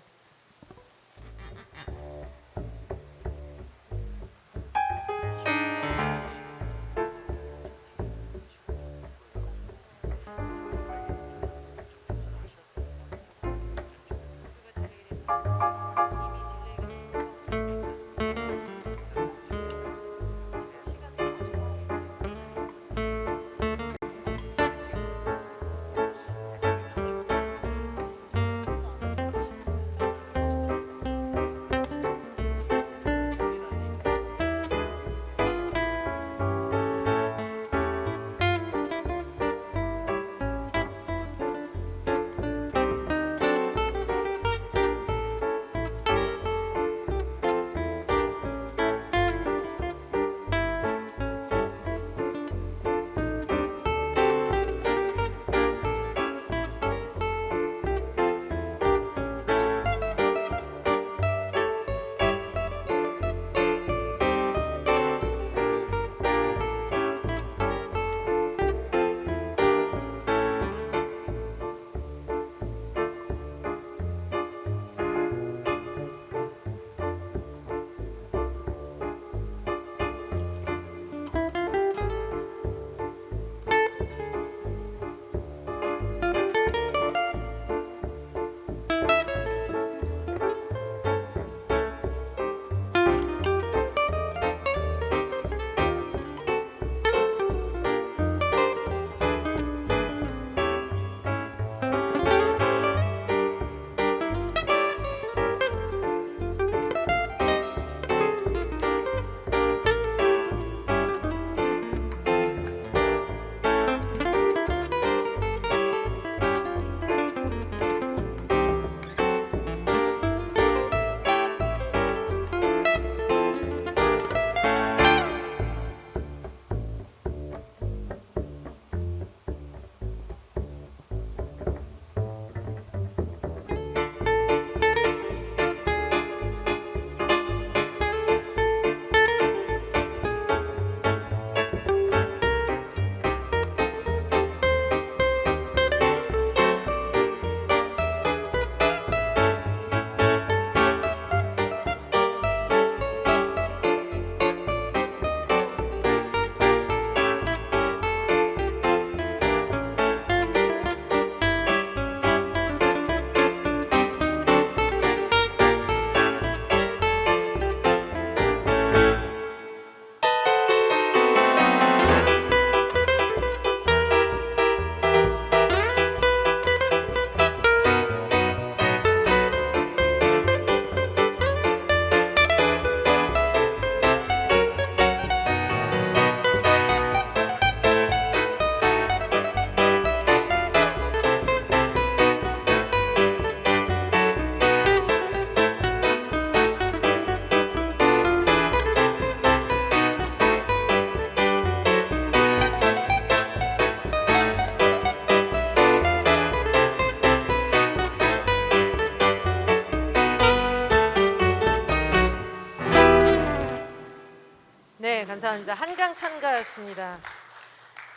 감사합니다. 한강 찬가였습니다.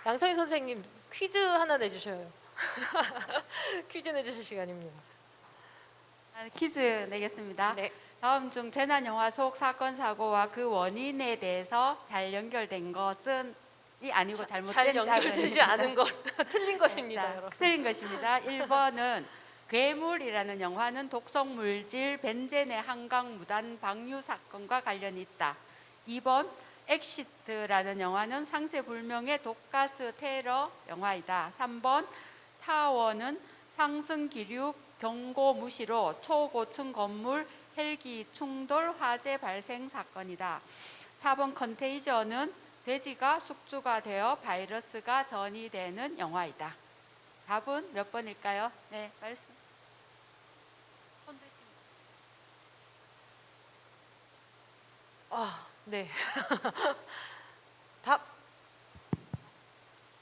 양성희 선생님 퀴즈 하나 내주셔요. 퀴즈 내주실 시간입니다. 퀴즈 내겠습니다. 네. 다음 중 재난 영화 속 사건 사고와 그 원인에 대해서 잘 연결된 것은 이 아니고 잘못된 잘 연결되지 자료입니다. 않은 것 틀린 것입니다. 자, 여러분. 틀린 것입니다. 1번은 괴물이라는 영화는 독성 물질 벤젠의 한강 무단 방류 사건과 관련이 있다. 2번 엑시트라는 영화는 상세 불명의 독가스 테러 영화이다. 3번 타워는 상승 기류 경고 무시로 초고층 건물 헬기 충돌 화재 발생 사건이다. 4번 컨테이저는 돼지가 숙주가 되어 바이러스가 전이되는 영화이다. 답은 몇 번일까요? 네, 말씀. 손 드시면. 네. 답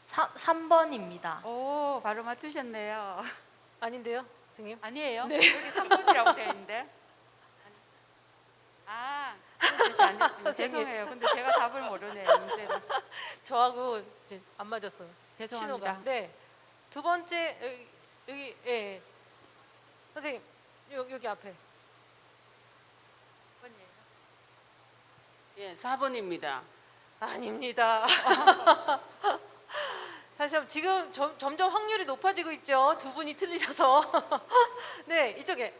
3번입니다. 오, 바로 맞추셨네요. 아닌데요, 선생님? 아니에요? 네. 여기 3번이라고 되어 있는데. 아, 그런 뜻이 아니었군요. 선생님. 죄송해요. 근데 제가 답을 모르네요. 문제는. 저하고 이제 안 맞았어요. 죄송합니다. 신호가. 네. 두 번째 여기 예. 선생님 여기 앞에. 예, 4번입니다. 아닙니다. 다시 한번 지금 점점 확률이 높아지고 있죠. 두 분이 틀리셔서. 네, 이쪽에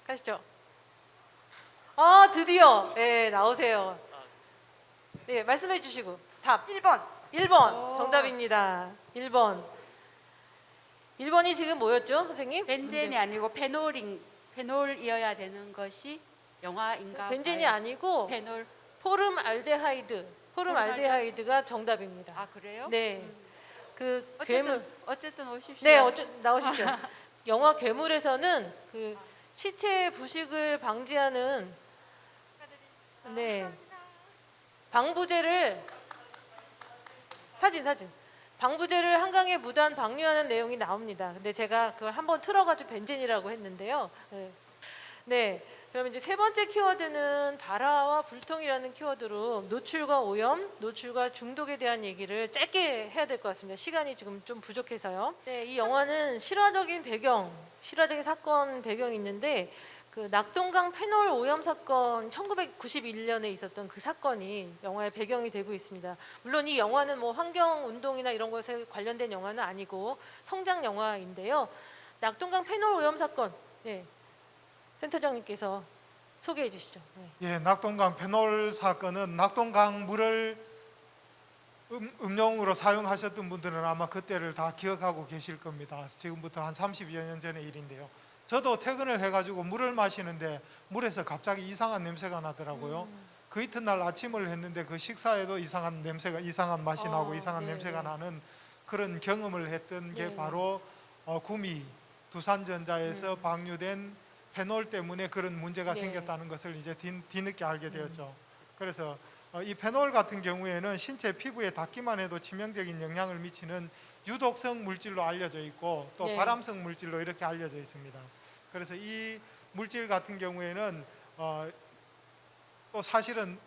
가시죠. 아, 드디어 네, 나오세요. 네, 말씀해 주시고 답 1번. 1번 정답입니다. 1번. 1번이 지금 뭐였죠, 선생님? 벤젠이 아니고 페놀이어야 되는 것이 영화인가? 벤젠이 봐요. 아니고 페놀. 포름알데하이드가 정답입니다. 아, 그래요? 네. 그 어쨌든, 어쨌든 오십시오. 네, 나오십시오. 영화 괴물에서는 그 시체 부식을 방지하는 네 방부제를 방부제를 한강에 무단 방류하는 내용이 나옵니다. 근데 제가 그걸 한번 틀어가지고 벤젠이라고 했는데요. 네. 네. 그러면 이제 세 번째 키워드는 발화와 불통이라는 키워드로 노출과 오염, 노출과 중독에 대한 얘기를 짧게 해야 될 것 같습니다. 시간이 지금 좀 부족해서요. 네, 이 영화는 실화적인 사건 배경이 있는데 그 낙동강 페놀 오염 사건 1991년에 있었던 그 사건이 영화의 배경이 되고 있습니다. 물론 이 영화는 뭐 환경 운동이나 이런 것에 관련된 영화는 아니고 성장 영화인데요. 낙동강 페놀 오염 사건. 네. 센터장님께서 소개해 주시죠. 네. 예, 낙동강 페놀 사건은 낙동강 물을 음용으로 사용하셨던 분들은 아마 그때를 다 기억하고 계실 겁니다. 지금부터 한 30여 년 전의 일인데요. 저도 퇴근을 해가지고 물을 마시는데 물에서 갑자기 이상한 냄새가 나더라고요. 그 이튿날 아침을 했는데 그 식사에도 이상한 맛이 나고 이상한 네, 냄새가 네. 나는 그런 경험을 했던 게 네, 바로 구미 두산전자에서 방류된 페놀 때문에 그런 문제가 네. 생겼다는 것을 이제 뒤늦게 알게 되었죠. 그래서 이 페놀 같은 경우에는 신체 피부에 닿기만 해도 치명적인 영향을 미치는 유독성 물질로 알려져 있고 또 네. 발암성 물질로 이렇게 알려져 있습니다. 그래서 이 물질 같은 경우에는 또 사실은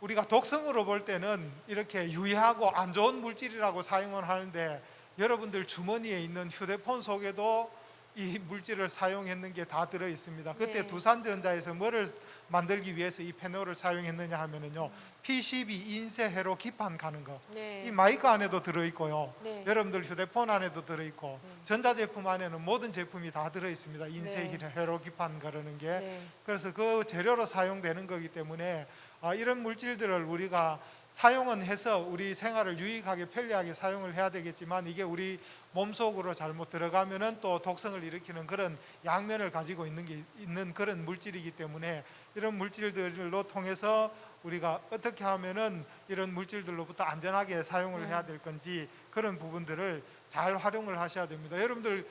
우리가 독성으로 볼 때는 이렇게 유해하고 안 좋은 물질이라고 사용을 하는데 여러분들 주머니에 있는 휴대폰 속에도 이 물질을 사용했는 게 다 들어 있습니다. 그때 네. 두산전자에서 뭐를 만들기 위해서 이 페놀을 사용했느냐 하면은요, PCB 인쇄 회로 기판 가는 거. 네. 이 마이크 안에도 들어 있고요. 네. 여러분들 휴대폰 안에도 들어 있고 전자제품 안에는 모든 제품이 다 들어 있습니다. 인쇄 네. 회로 기판 가르는 게. 네. 그래서 그 재료로 사용되는 거기 때문에 이런 물질들을 우리가 사용은 해서 우리 생활을 유익하게 편리하게 사용을 해야 되겠지만 이게 우리 몸속으로 잘못 들어가면은 또 독성을 일으키는 그런 양면을 가지고 있는 그런 물질이기 때문에 이런 물질들로 통해서 우리가 어떻게 하면은 이런 물질들로부터 안전하게 사용을 해야 될 건지 그런 부분들을 잘 활용을 하셔야 됩니다. 여러분들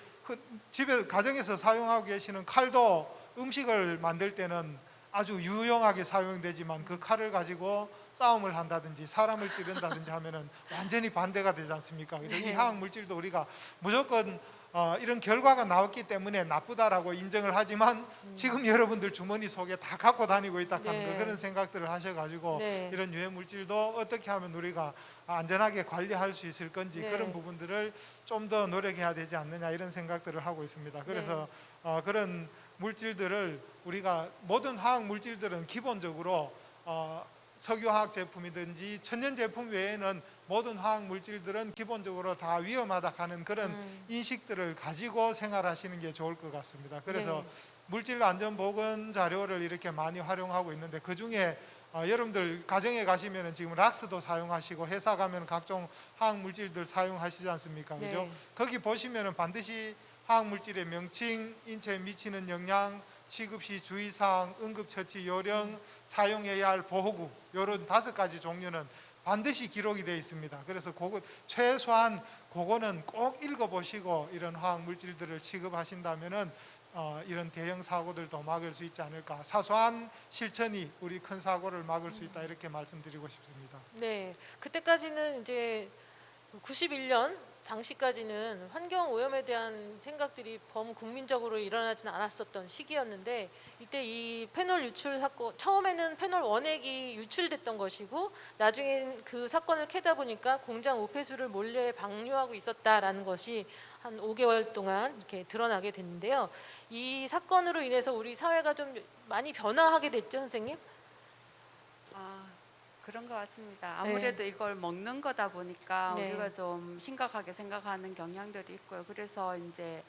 집에 가정에서 사용하고 계시는 칼도 음식을 만들 때는 아주 유용하게 사용되지만 그 칼을 가지고 싸움을 한다든지 사람을 찌른다든지 하면은 완전히 반대가 되지 않습니까? 그래서 이 화학 물질도 우리가 무조건 이런 결과가 나왔기 때문에 나쁘다라고 인정을 하지만 지금 여러분들 주머니 속에 다 갖고 다니고 있다 하는 네. 그런 생각들을 하셔가지고 네. 이런 유해 물질도 어떻게 하면 우리가 안전하게 관리할 수 있을 건지 네. 그런 부분들을 좀 더 노력해야 되지 않느냐 이런 생각들을 하고 있습니다. 그래서 그런 물질들을 우리가 모든 화학 물질들은 기본적으로 석유화학 제품이든지 천연 제품 외에는 모든 화학 물질들은 기본적으로 다 위험하다 하는 그런 인식들을 가지고 생활하시는 게 좋을 것 같습니다. 그래서 네. 물질 안전 보건 자료를 이렇게 많이 활용하고 있는데 그 중에 여러분들 가정에 가시면은 지금 락스도 사용하시고 회사 가면 각종 화학 물질들 사용하시지 않습니까? 그죠? 네. 거기 보시면은 반드시 화학 물질의 명칭, 인체에 미치는 영향, 취급 시 주의사항, 응급처치 요령, 사용해야 할 보호구 이런 5가지 종류는 반드시 기록이 되어 있습니다. 그래서 그거 최소한 그거는 꼭 읽어보시고 이런 화학 물질들을 취급하신다면은 이런 대형 사고들도 막을 수 있지 않을까. 사소한 실천이 우리 큰 사고를 막을 수 있다 이렇게 말씀드리고 싶습니다. 네, 그때까지는 이제 91년 당시까지는 환경 오염에 대한 생각들이 범국민적으로 일어나지는 않았었던 시기였는데 이때 이 페놀 유출 사건 처음에는 페놀 원액이 유출됐던 것이고 나중엔 그 사건을 캐다 보니까 공장 오폐수를 몰래 방류하고 있었다라는 것이 한 5개월 동안 이렇게 드러나게 됐는데요. 이 사건으로 인해서 우리 사회가 좀 많이 변화하게 됐죠, 선생님? 그런 것 같습니다. 아무래도 이걸 먹는 거다 보니까 네. 우리가 좀 심각하게 생각하는 경향들이 있고요. 그래서 이제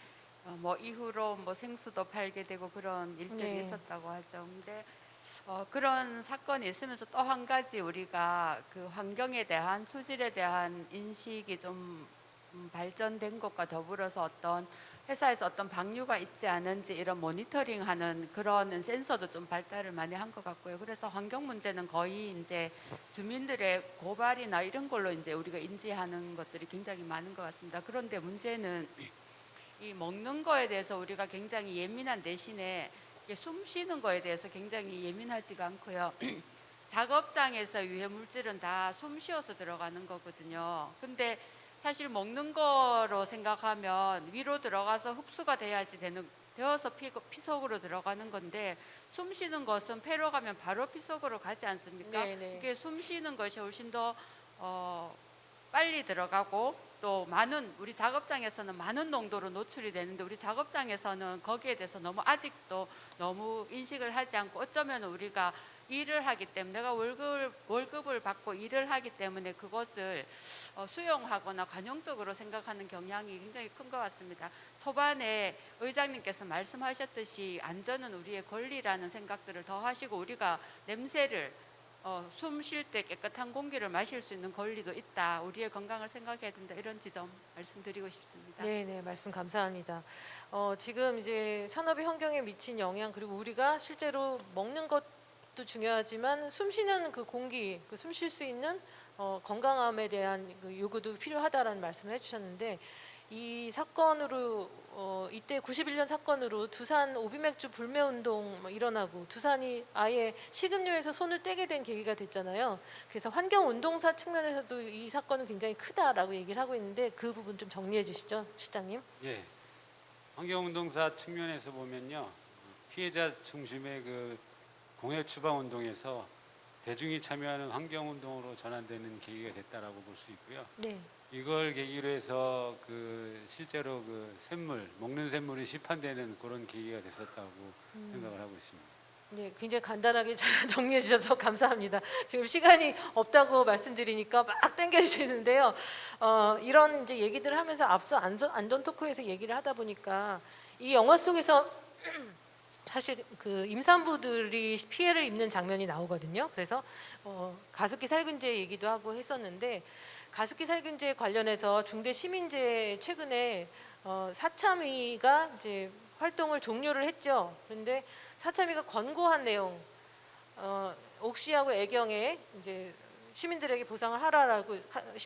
뭐 이후로 뭐 생수도 팔게 되고 그런 일들이 네. 있었다고 하죠. 근데 그런 사건이 있으면서 또 한 가지 우리가 그 환경에 대한 수질에 대한 인식이 좀 발전된 것과 더불어서 어떤 회사에서 어떤 방류가 있지 않은지 이런 모니터링하는 그런 센서도 좀 발달을 많이 한 것 같고요. 그래서 환경 문제는 거의 이제 주민들의 고발이나 이런 걸로 이제 우리가 인지하는 것들이 굉장히 많은 것 같습니다. 그런데 문제는 이 먹는 거에 대해서 우리가 굉장히 예민한 대신에 숨 쉬는 거에 대해서 굉장히 예민하지가 않고요. 작업장에서 유해 물질은 다 숨 쉬어서 들어가는 거거든요. 근데 사실 먹는 거로 생각하면 위로 들어가서 흡수가 돼야지 되어서 피속으로 들어가는 건데 숨 쉬는 것은 폐로 가면 바로 피속으로 가지 않습니까? 네네. 이게 숨 쉬는 것이 훨씬 더 빨리 들어가고 또 많은 우리 작업장에서는 많은 농도로 노출이 되는데 우리 작업장에서는 거기에 대해서 아직도 너무 인식을 하지 않고 어쩌면 우리가 일을 하기 때문에 내가 월급을 받고 일을 하기 때문에 그것을 수용하거나 관용적으로 생각하는 경향이 굉장히 큰 것 같습니다. 초반에 의장님께서 말씀하셨듯이 안전은 우리의 권리라는 생각들을 더 하시고 우리가 냄새를 숨 쉴 때 깨끗한 공기를 마실 수 있는 권리도 있다. 우리의 건강을 생각해야 된다. 이런 지점 말씀드리고 싶습니다. 네, 말씀 감사합니다. 지금 이제 산업이 환경에 미친 영향 그리고 우리가 실제로 먹는 것도 중요하지만 숨 쉬는 그 공기, 그 숨 쉴 수 있는 건강함에 대한 그 요구도 필요하다라는 말씀을 해주셨는데 이 사건으로 이때 91년 사건으로 두산 오비맥주 불매 운동 일어나고 두산이 아예 식음료에서 손을 떼게 된 계기가 됐잖아요. 그래서 환경 운동사 측면에서도 이 사건은 굉장히 크다라고 얘기를 하고 있는데 그 부분 좀 정리해 주시죠, 실장님. 예, 환경운동사 측면에서 보면요, 피해자 중심의 그 공해 추방 운동에서 대중이 참여하는 환경운동으로 전환되는 계기가 됐다라고 볼 수 있고요. 네. 이걸 계기로 해서 그 실제로 그 샘물, 먹는 샘물이 시판되는 그런 계기가 됐었다고 생각을 하고 있습니다. 네, 굉장히 간단하게 정리해 주셔서 감사합니다. 지금 시간이 없다고 말씀드리니까 막 당겨주시는데요. 이런 이제 얘기들을 하면서 앞서 안전 토크에서 얘기를 하다 보니까 이 영화 속에서 사실 그 임산부들이 피해를 입는 장면이 나오거든요. 그래서 가습기 살균제 얘기도 하고 했었는데 가습기 살균제 관련해서 중대 시민제 최근에 사참위가 이제 활동을 종료를 했죠. 그런데 사참위가 권고한 내용, 옥시하고 애경에 이제 시민들에게 보상을 하라라고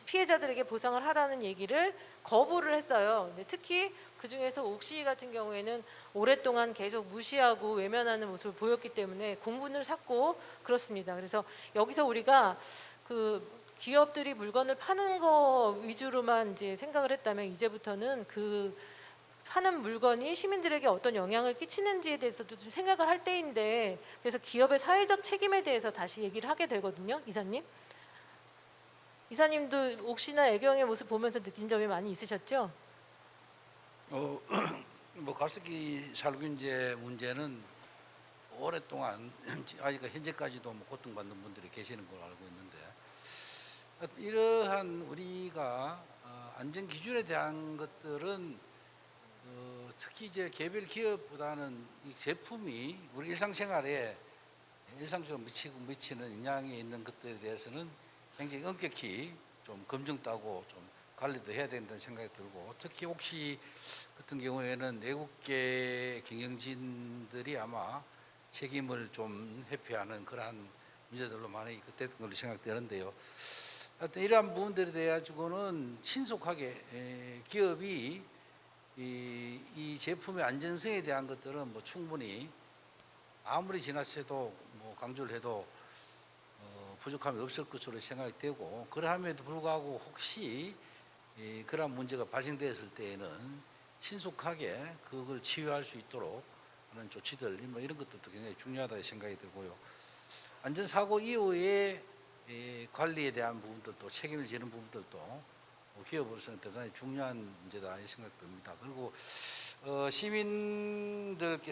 피해자들에게 보상을 하라는 얘기를 거부를 했어요. 근데 특히 그 중에서 옥시 같은 경우에는 오랫동안 계속 무시하고 외면하는 모습을 보였기 때문에 공분을 샀고 그렇습니다. 그래서 여기서 우리가 그 기업들이 물건을 파는 거 위주로만 이제 생각을 했다면 이제부터는 그 하는 물건이 시민들에게 어떤 영향을 끼치는지에 대해서도 좀 생각을 할 때인데, 그래서 기업의 사회적 책임에 대해서 다시 얘기를 하게 되거든요. 이사님. 이사님도 혹시나 애경의 모습 보면서 느낀 점이 많이 있으셨죠? 뭐 가습기 살균제 문제는 오랫동안 아직 현재까지도 뭐 고통받는 분들이 계시는 걸로 알고 있는데, 이러한 우리가 안전 기준에 대한 것들은 특히 이제 개별 기업보다는 이 제품이 우리 일상생활에 일상적으로 미치는 영향이 있는 것들에 대해서는 굉장히 엄격히 좀 검증 따고 좀 관리도 해야 된다는 생각이 들고, 특히 혹시 같은 경우에는 내국계 경영진들이 아마 책임을 좀 회피하는 그러한 문제들로 많이 됐던 걸로 생각되는데요. 하여튼 이러한 부분들에 대해 가지고는 신속하게 기업이 이 제품의 안전성에 대한 것들은 뭐 충분히 아무리 지나쳐도 뭐 강조를 해도 부족함이 없을 것으로 생각이 되고, 그러함에도 불구하고 혹시 그러한 문제가 발생되었을 때에는 신속하게 그걸 치유할 수 있도록 하는 조치들, 뭐 이런 것들도 굉장히 중요하다고 생각이 들고요. 안전사고 이후에 관리에 대한 부분들도, 책임을 지는 부분들도 기업으로서는 대단히 중요한 문제다 이 생각됩니다. 그리고 시민들께서도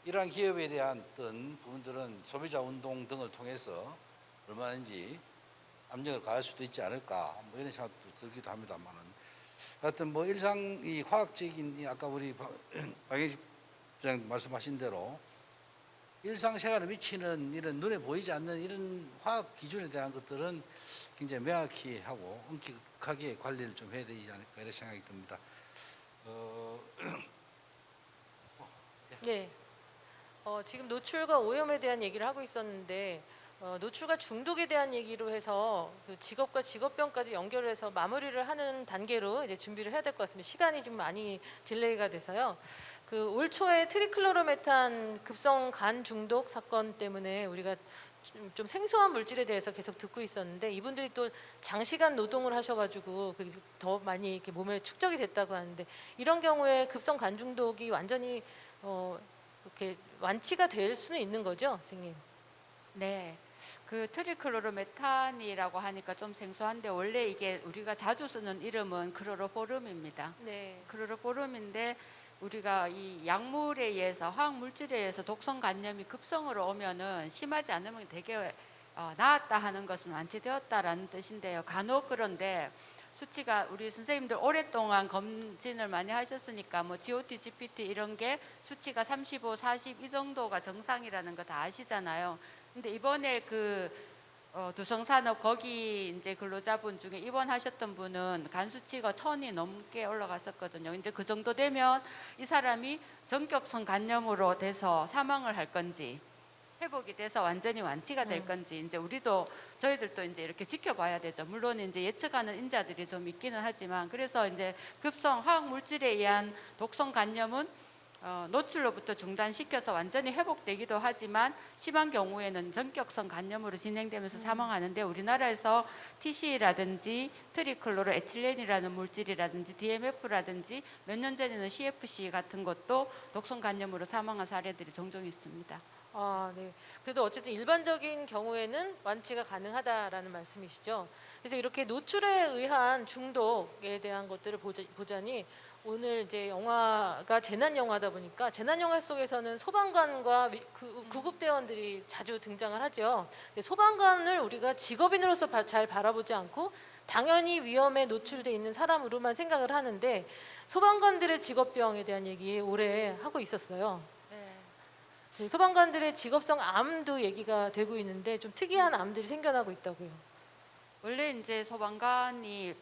이러한 기업에 대한 어떤 부분들은 소비자 운동 등을 통해서 얼마든지 압력을 가할 수도 있지 않을까, 뭐 이런 생각도 들기도 합니다만은, 하여튼 뭐 일상 이 과학적인 아까 우리 박영식 부장 말씀하신 대로 일상생활에 미치는 이런 눈에 보이지 않는 이런 화학 기준에 대한 것들은 굉장히 명확히 하고 엄격하게 관리를 좀 해야 되지 않을까 이런 생각이 듭니다. 네. 지금 노출과 오염에 대한 얘기를 하고 있었는데, 노출과 중독에 대한 얘기로 해서 그 직업과 직업병까지 연결해서 마무리를 하는 단계로 이제 준비를 해야 될 것 같습니다. 시간이 좀 많이 딜레이가 돼서요. 그 올 초에 트리클로로메탄 급성 간 중독 사건 때문에 우리가 좀 생소한 물질에 대해서 계속 듣고 있었는데, 이분들이 또 장시간 노동을 하셔가지고 더 많이 이렇게 몸에 축적이 됐다고 하는데, 이런 경우에 급성 간 중독이 완전히 이렇게 완치가 될 수는 있는 거죠, 선생님? 네. 그 트리클로로메탄이라고 하니까 좀 생소한데, 원래 이게 우리가 자주 쓰는 이름은 클로로포름입니다. 네. 클로로포름인데 우리가 이 약물에 의해서, 화학 물질에 의해서 독성 간염이 급성으로 오면은 심하지 않으면 되게 나았다 하는 것은 완치되었다라는 뜻인데요. 간혹 그런데 수치가 우리 선생님들 오랫동안 검진을 많이 하셨으니까 뭐 GOT, GPT 이런 게 수치가 35, 40 이 정도가 정상이라는 거 다 아시잖아요. 근데 이번에 두성산업 거기 이제 근로자분 중에 입원하셨던 분은 간 수치가 1000이 넘게 올라갔었거든요. 이제 그 정도 되면 이 사람이 전격성 간염으로 돼서 사망을 할 건지, 회복이 돼서 완전히 완치가 될 건지, 이제 저희들도 이제 이렇게 지켜봐야 되죠. 물론 이제 예측하는 인자들이 좀 있기는 하지만, 그래서 이제 급성 화학 물질에 의한 독성 간염은 노출로부터 중단시켜서 완전히 회복되기도 하지만, 심한 경우에는 전격성 간염으로 진행되면서 사망하는데, 우리나라에서 TC라든지 트리클로로 에틸렌이라는 물질이라든지 DMF라든지 몇 년 전에는 CFC 같은 것도 독성 간염으로 사망한 사례들이 종종 있습니다. 네. 그래도 어쨌든 일반적인 경우에는 완치가 가능하다라는 말씀이시죠. 그래서 이렇게 노출에 의한 중독에 대한 것들을 보자니, 오늘 이제 영화가 재난 영화다 보니까 재난 영화 속에서는 소방관과 구급대원들이 자주 등장을 하죠. 근데 소방관을 우리가 직업인으로서 잘 바라보지 않고 당연히 위험에 노출돼 있는 사람으로만 생각을 하는데, 소방관들의 직업병에 대한 얘기 올해 하고 있었어요. 네, 소방관들의 직업성 암도 얘기가 되고 있는데, 좀 특이한 암들이 생겨나고 있다고요. 원래 이제 소방관이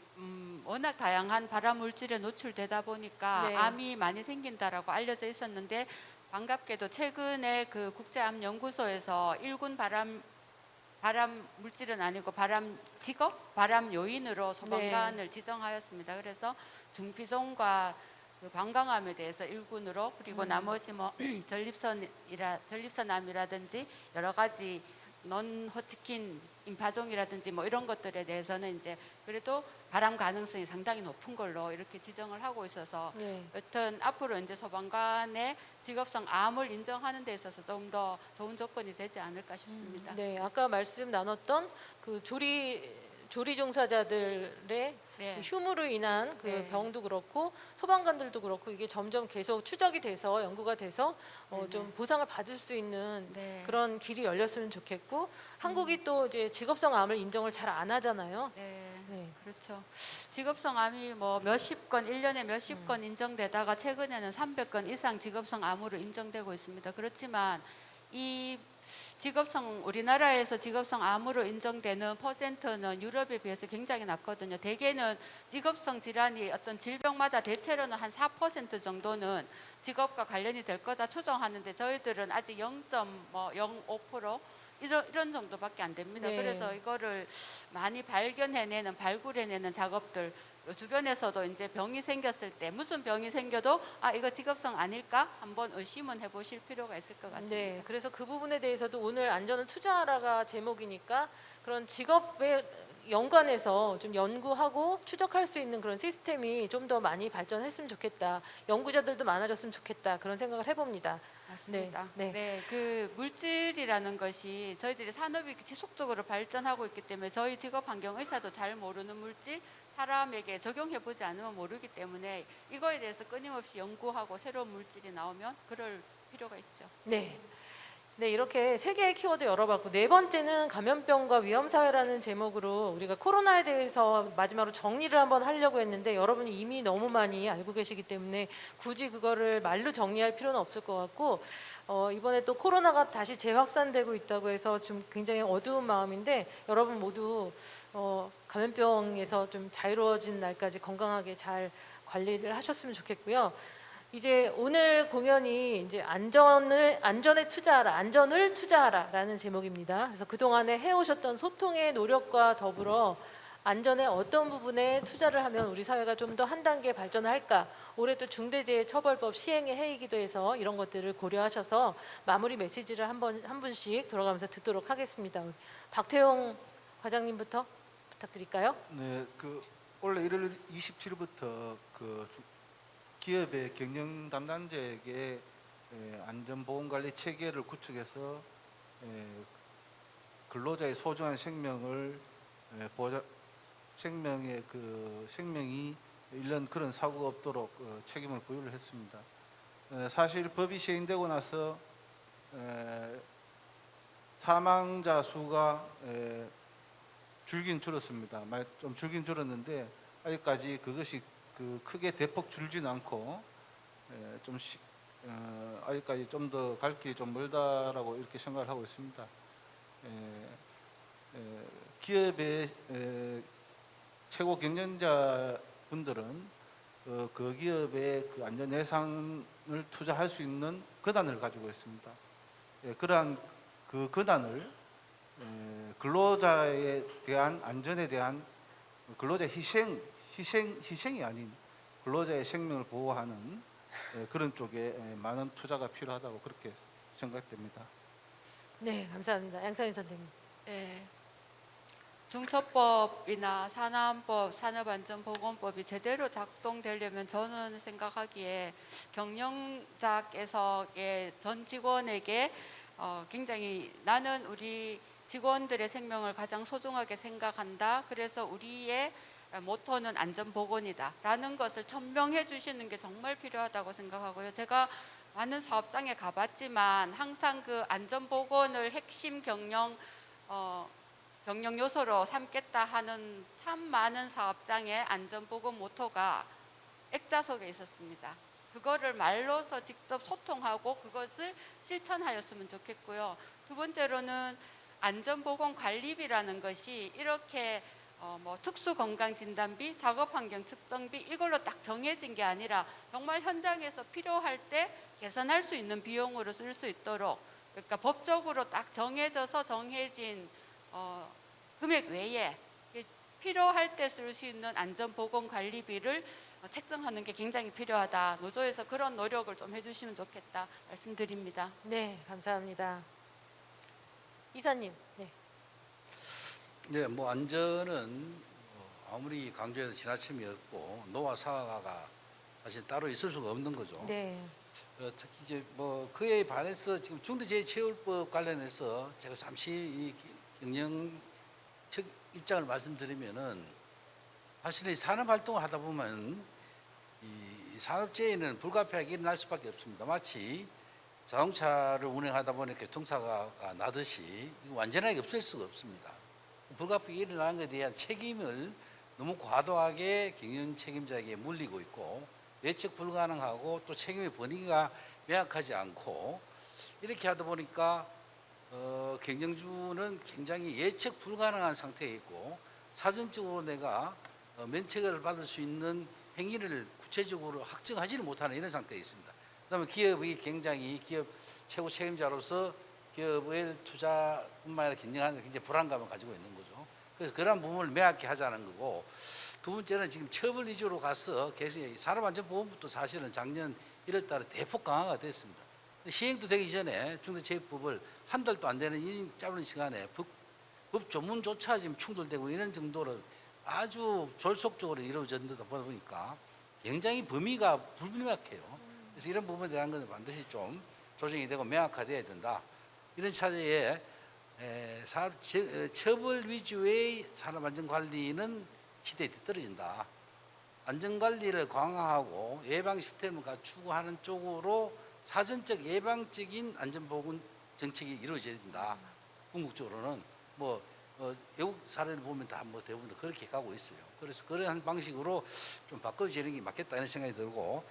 워낙 다양한 발암 물질에 노출되다 보니까 네. 암이 많이 생긴다라고 알려져 있었는데, 반갑게도 최근에 그 국제암연구소에서 1군 발암 물질은 아니고 발암 요인으로 소방관을 지정하였습니다. 그래서 중피종과 그 방광암에 대해서 1군으로, 그리고 나머지 뭐 전립선암이라든지 여러 가지 넌 호트킨 임파종이라든지 뭐 이런 것들에 대해서는 이제 그래도 발암 가능성이 상당히 높은 걸로 이렇게 지정을 하고 있어서 네. 여튼 앞으로 이제 소방관의 직업성 암을 인정하는 데 있어서 좀 더 좋은 조건이 되지 않을까 싶습니다. 네, 아까 말씀 나눴던 그 조리 종사자들의 네. 그 휴무로 인한 그 네. 병도 그렇고 소방관들도 그렇고 이게 점점 계속 추적이 돼서 연구가 돼서 좀 보상을 받을 수 있는 네. 그런 길이 열렸으면 좋겠고 한국이 또 이제 직업성 암을 인정을 잘 안 하잖아요. 네. 네. 그렇죠. 직업성 암이 뭐 몇십 건, 1년에 몇십 건 인정되다가 최근에는 300건 이상 직업성 암으로 인정되고 있습니다. 그렇지만 이 직업성 우리나라에서 직업성 암으로 인정되는 퍼센트는 유럽에 비해서 굉장히 낮거든요. 대개는 직업성 질환이 어떤 질병마다 대체로는 한 4% 정도는 직업과 관련이 될 거다 추정하는데 저희들은 아직 0.05% 이런 정도밖에 안 됩니다. 네. 그래서 이거를 많이 발견해내는 발굴해내는 작업들 주변에서도 이제 병이 생겼을 때 무슨 병이 생겨도 아 이거 직업성 아닐까 한번 의심은 해보실 필요가 있을 것 같습니다. 네, 그래서 그 부분에 대해서도 오늘 안전을 투자하라가 제목이니까 그런 직업에 연관해서 좀 연구하고 추적할 수 있는 그런 시스템이 좀 더 많이 발전했으면 좋겠다. 연구자들도 많아졌으면 좋겠다. 그런 생각을 해봅니다. 맞습니다. 네, 네, 그 물질이라는 것이 저희들이 산업이 지속적으로 발전하고 있기 때문에 저희 직업 환경 의사도 잘 모르는 물질 사람에게 적용해 보지 않으면 모르기 때문에 이거에 대해서 끊임없이 연구하고 새로운 물질이 나오면 그럴 필요가 있죠. 네. 네, 이렇게 세 개의 키워드 열어봤고 네 번째는 감염병과 위험사회라는 제목으로 우리가 코로나에 대해서 마지막으로 정리를 한번 하려고 했는데 여러분이 이미 너무 많이 알고 계시기 때문에 굳이 그거를 말로 정리할 필요는 없을 것 같고 이번에 또 코로나가 다시 재확산되고 있다고 해서 좀 굉장히 어두운 마음인데 여러분 모두 감염병에서 좀 자유로워진 날까지 건강하게 잘 관리를 하셨으면 좋겠고요. 이제 오늘 공연이 이제 안전을 투자하라라는 제목입니다. 그래서 그동안에 해오셨던 소통의 노력과 더불어 안전의 어떤 부분에 투자를 하면 우리 사회가 좀 더 한 단계 발전할까? 올해 또 중대재해처벌법 시행의 해이기도 해서 이런 것들을 고려하셔서 마무리 메시지를 한 분씩 돌아가면서 듣도록 하겠습니다. 박태용 과장님부터 부탁드릴까요? 네, 그 원래 1월 27일부터 기업의 경영 담당자에게 안전보건관리 체계를 구축해서 근로자의 소중한 생명을 생명이 잃는 그런 사고가 없도록 책임을 부여를 했습니다. 사실 법이 시행되고 나서 사망자 수가 줄긴 줄었습니다. 좀 줄긴 줄었는데 아직까지 그것이 크게 대폭 줄지는 않고 아직까지 좀 더 갈 길이 좀 멀다라고 이렇게 생각을 하고 있습니다. 기업의 최고 경영자 분들은 그 기업의 그 안전 예산을 투자할 수 있는 권한을 가지고 있습니다. 그러한 그 권한을 근로자에 대한 안전에 대한 근로자 희생이 아닌 근로자의 생명을 보호하는 그런 쪽에 많은 투자가 필요하다고 그렇게 생각됩니다. 네, 감사합니다. 양상희 선생님. 네. 중처법이나 산안법, 산업안전보건법이 제대로 작동되려면 저는 생각하기에 경영자께서의 전 직원에게 굉장히 나는 우리 직원들의 생명을 가장 소중하게 생각한다. 그래서 우리의 모토는 안전보건이다 라는 것을 천명해 주시는 게 정말 필요하다고 생각하고요. 제가 많은 사업장에 가봤지만 항상 그 안전보건을 핵심 경영 요소로 삼겠다 하는 참 많은 사업장의 안전보건 모토가 액자 속에 있었습니다. 그거를 말로서 직접 소통하고 그것을 실천하였으면 좋겠고요. 두 번째로는 안전보건관리비라는 것이 이렇게 특수건강진단비, 작업환경 측정비 이걸로 딱 정해진 게 아니라 정말 현장에서 필요할 때 개선할 수 있는 비용으로 쓸 수 있도록 그러니까 법적으로 딱 정해진 금액 외에 필요할 때 쓸 수 있는 안전보건관리비를 책정하는 게 굉장히 필요하다. 노조에서 그런 노력을 좀 해주시면 좋겠다 말씀드립니다. 네, 감사합니다. 이사님. 네. 네, 뭐 안전은 아무리 강조해도 지나침이었고 노와 사과가 사실 따로 있을 수가 없는 거죠. 네. 특히 이제 뭐 그에 반해서 지금 중대재해처벌법 관련해서 제가 잠시 이 경영적 입장을 말씀드리면은 사실 이 산업 활동을 하다 보면 이 산업재해는 불가피하게 일어날 수밖에 없습니다. 마치 자동차를 운행하다 보니 교통사고가 나듯이 이거 완전하게 없앨 수가 없습니다. 불가피하게 일어나는 것에 대한 책임을 너무 과도하게 경영 책임자에게 물리고 있고 예측 불가능하고 또 책임의 번위기가 명확하지 않고 이렇게 하다 보니까 경영주는 굉장히 예측 불가능한 상태에 있고 사전적으로 내가 면책을 받을 수 있는 행위를 구체적으로 확정하지를 못하는 이런 상태에 있습니다. 그다음에 기업이 굉장히 기업 최고 책임자로서 기업의 투자뿐만 아니라 경영하는 굉장히 불안감을 가지고 있는 거죠. 그래서 그런 부분을 명확히 하자는 거고, 두 번째는 지금 처벌 위주로 가서 계속 산업안전보건법도 사실은 작년 1월 달에 대폭 강화가 됐습니다. 시행도 되기 전에 중대재해법을 한 달도 안 되는 이 짧은 시간에 법 조문조차 지금 충돌되고 이런 정도로 아주 졸속적으로 이루어졌다 보니까 굉장히 범위가 불명확해요. 그래서 이런 부분에 대한 것은 반드시 좀 조정이 되고 명확화돼야 된다. 이런 차제에 처벌 위주의 산업안전관리는 시대에 뒤떨어진다. 안전관리를 강화하고 예방 시스템을 갖추고 하는 쪽으로 사전적 예방적인 안전보건 정책이 이루어져야 된다. 궁극적으로는 뭐 외국 사례를 보면 다 뭐 대부분 다 그렇게 가고 있어요. 그래서 그런 방식으로 좀 바꿔주는 게 맞겠다 이런 생각이 들고,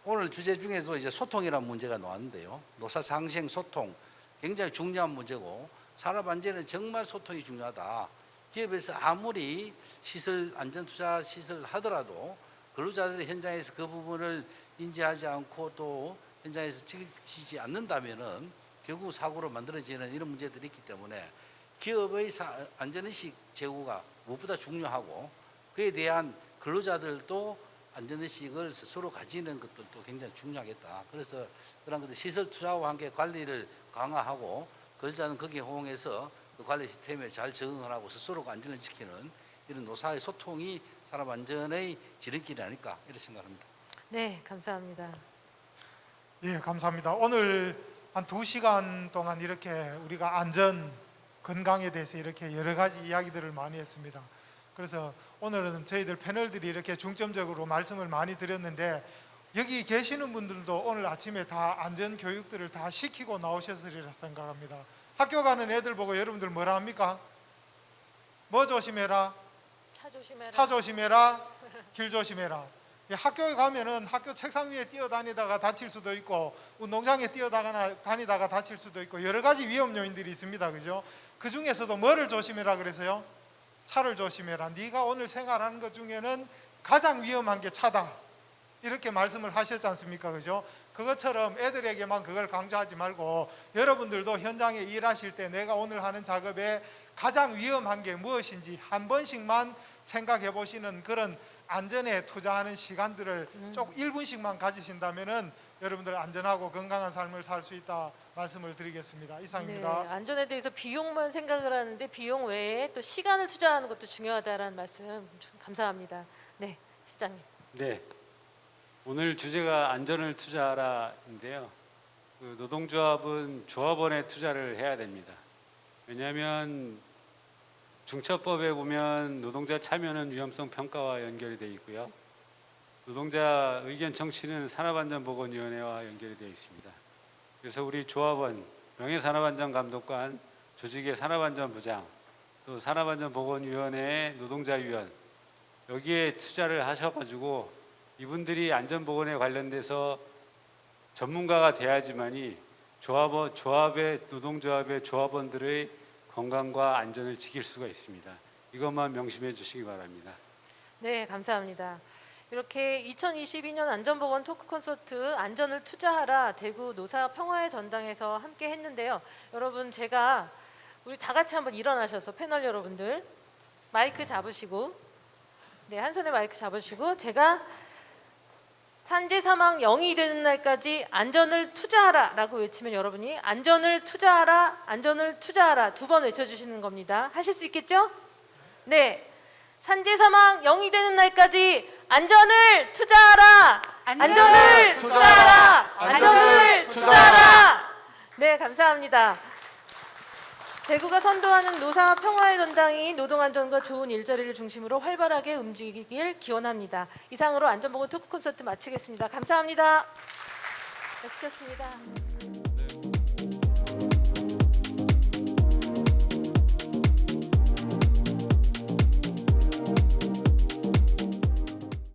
오늘 주제 중에서 이제 소통이라는 문제가 나왔는데요. 노사 상생 소통 굉장히 중요한 문제고, 산업안전은 정말 소통이 중요하다. 기업에서 아무리 시설 안전 투자 시설을 하더라도 근로자들이 현장에서 그 부분을 인지하지 않고 또 현장에서 지키지 않는다면은 결국 사고로 만들어지는 이런 문제들이 있기 때문에 기업의 안전의식 제고가 무엇보다 중요하고, 그에 대한 근로자들도 안전의식을 스스로 가지는 것들도 굉장히 중요하겠다. 그래서 그런 것들 시설 투자와 함께 관리를 강화하고 근로자는 거기에 호응해서 그 관리 시스템에 잘 적응을 하고 스스로가 안전을 지키는 이런 노사의 소통이 산업안전의 지름길이 아닐까 이렇게 생각합니다. 네, 감사합니다. 예, 감사합니다. 오늘 한 2시간 동안 이렇게 우리가 안전, 건강에 대해서 이렇게 여러 가지 이야기들을 많이 했습니다. 그래서 오늘은 저희들 패널들이 이렇게 중점적으로 말씀을 많이 드렸는데, 여기 계시는 분들도 오늘 아침에 다 안전 교육들을 다 시키고 나오셨으리라 생각합니다. 학교 가는 애들 보고 여러분들 뭐라 합니까? 뭐 조심해라? 차 조심해라. 차 조심해라. 길 조심해라. 학교에 가면은 학교 책상 위에 뛰어다니다가 다칠 수도 있고, 운동장에 뛰어다니다가 다칠 수도 있고, 여러 가지 위험 요인들이 있습니다. 그죠? 그 중에서도 뭐를 조심해라 그래서요? 차를 조심해라. 네가 오늘 생활하는 것 중에는 가장 위험한 게 차다. 이렇게 말씀을 하셨지 않습니까? 그죠? 그것처럼 애들에게만 그걸 강조하지 말고 여러분들도 현장에 일하실 때 내가 오늘 하는 작업에 가장 위험한 게 무엇인지 한 번씩만 생각해 보시는 그런 안전에 투자하는 시간들을 쭉 1분씩만 가지신다면은 여러분들 안전하고 건강한 삶을 살 수 있다 말씀을 드리겠습니다. 이상입니다. 네, 안전에 대해서 비용만 생각을 하는데 비용 외에 또 시간을 투자하는 것도 중요하다라는 말씀 좀 감사합니다. 네, 실장님. 네. 오늘 주제가 안전을 투자하라인데요. 그 노동조합은 조합원에 투자를 해야 됩니다. 왜냐하면 중처법에 보면 노동자 참여는 위험성 평가와 연결이 되어 있고요. 노동자 의견 청취는 산업안전보건위원회와 연결이 되어 있습니다. 그래서 우리 조합원, 명예산업안전감독관, 조직의 산업안전부장, 또 산업안전보건위원회의 노동자위원, 여기에 투자를 하셔가지고 이분들이 안전보건에 관련돼서 전문가가 돼야지만이 조합의 노동조합의 조합원들의 건강과 안전을 지킬 수가 있습니다. 이것만 명심해 주시기 바랍니다. 네, 감사합니다. 이렇게 2022년 안전보건 토크 콘서트 안전을 투자하라 대구 노사 평화의 전당에서 함께 했는데요. 여러분, 제가 우리 다 같이 한번 일어나셔서 패널 여러분들 마이크 잡으시고, 네, 한 손에 마이크 잡으시고 제가 산재 사망 0이 되는 날까지 안전을 투자하라라고 외치면 여러분이 안전을 투자하라, 안전을 투자하라 2번 외쳐주시는 겁니다. 하실 수 있겠죠? 네. 산재 사망 0이 되는 날까지 안전을 투자하라, 안전을 투자하라, 안전을 투자하라. 네, 감사합니다. 대구가 선도하는 노사 평화의 전당이 노동안전과 좋은 일자리를 중심으로 활발하게 움직이길 기원합니다. 이상으로 안전보건 토크 콘서트 마치겠습니다. 감사합니다. 수고하셨습니다.